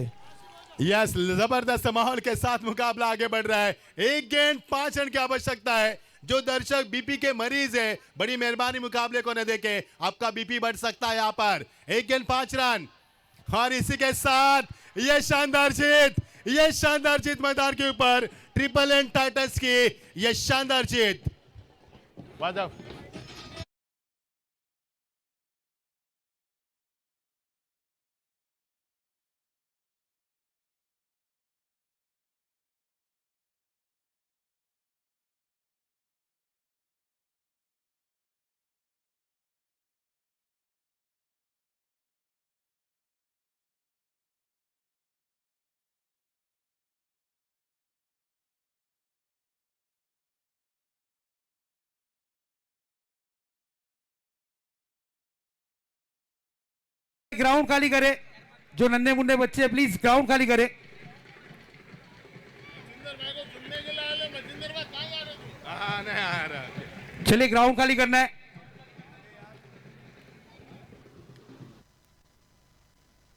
यस, जबरदस्त माहौल के साथ मुकाबला आगे बढ़ रहा है। 1 गेंद 5 रन की आवश्यकता है। जो दर्शक बीपी के मरीज है, बड़ी मेहरबानी मुकाबले को न देखे, आपका बीपी बढ़ सकता है यहाँ पर। 1 गेंद 5 रन, और इसी के साथ ये शानदार जीत मैदान के ऊपर ट्रिपल एन टाइटंस की ये शानदार जीत। वादा ग्राउंड खाली करे, जो नन्हे मुन्ने बच्चे प्लीज ग्राउंड खाली करे। चलिए ग्राउंड खाली करना है।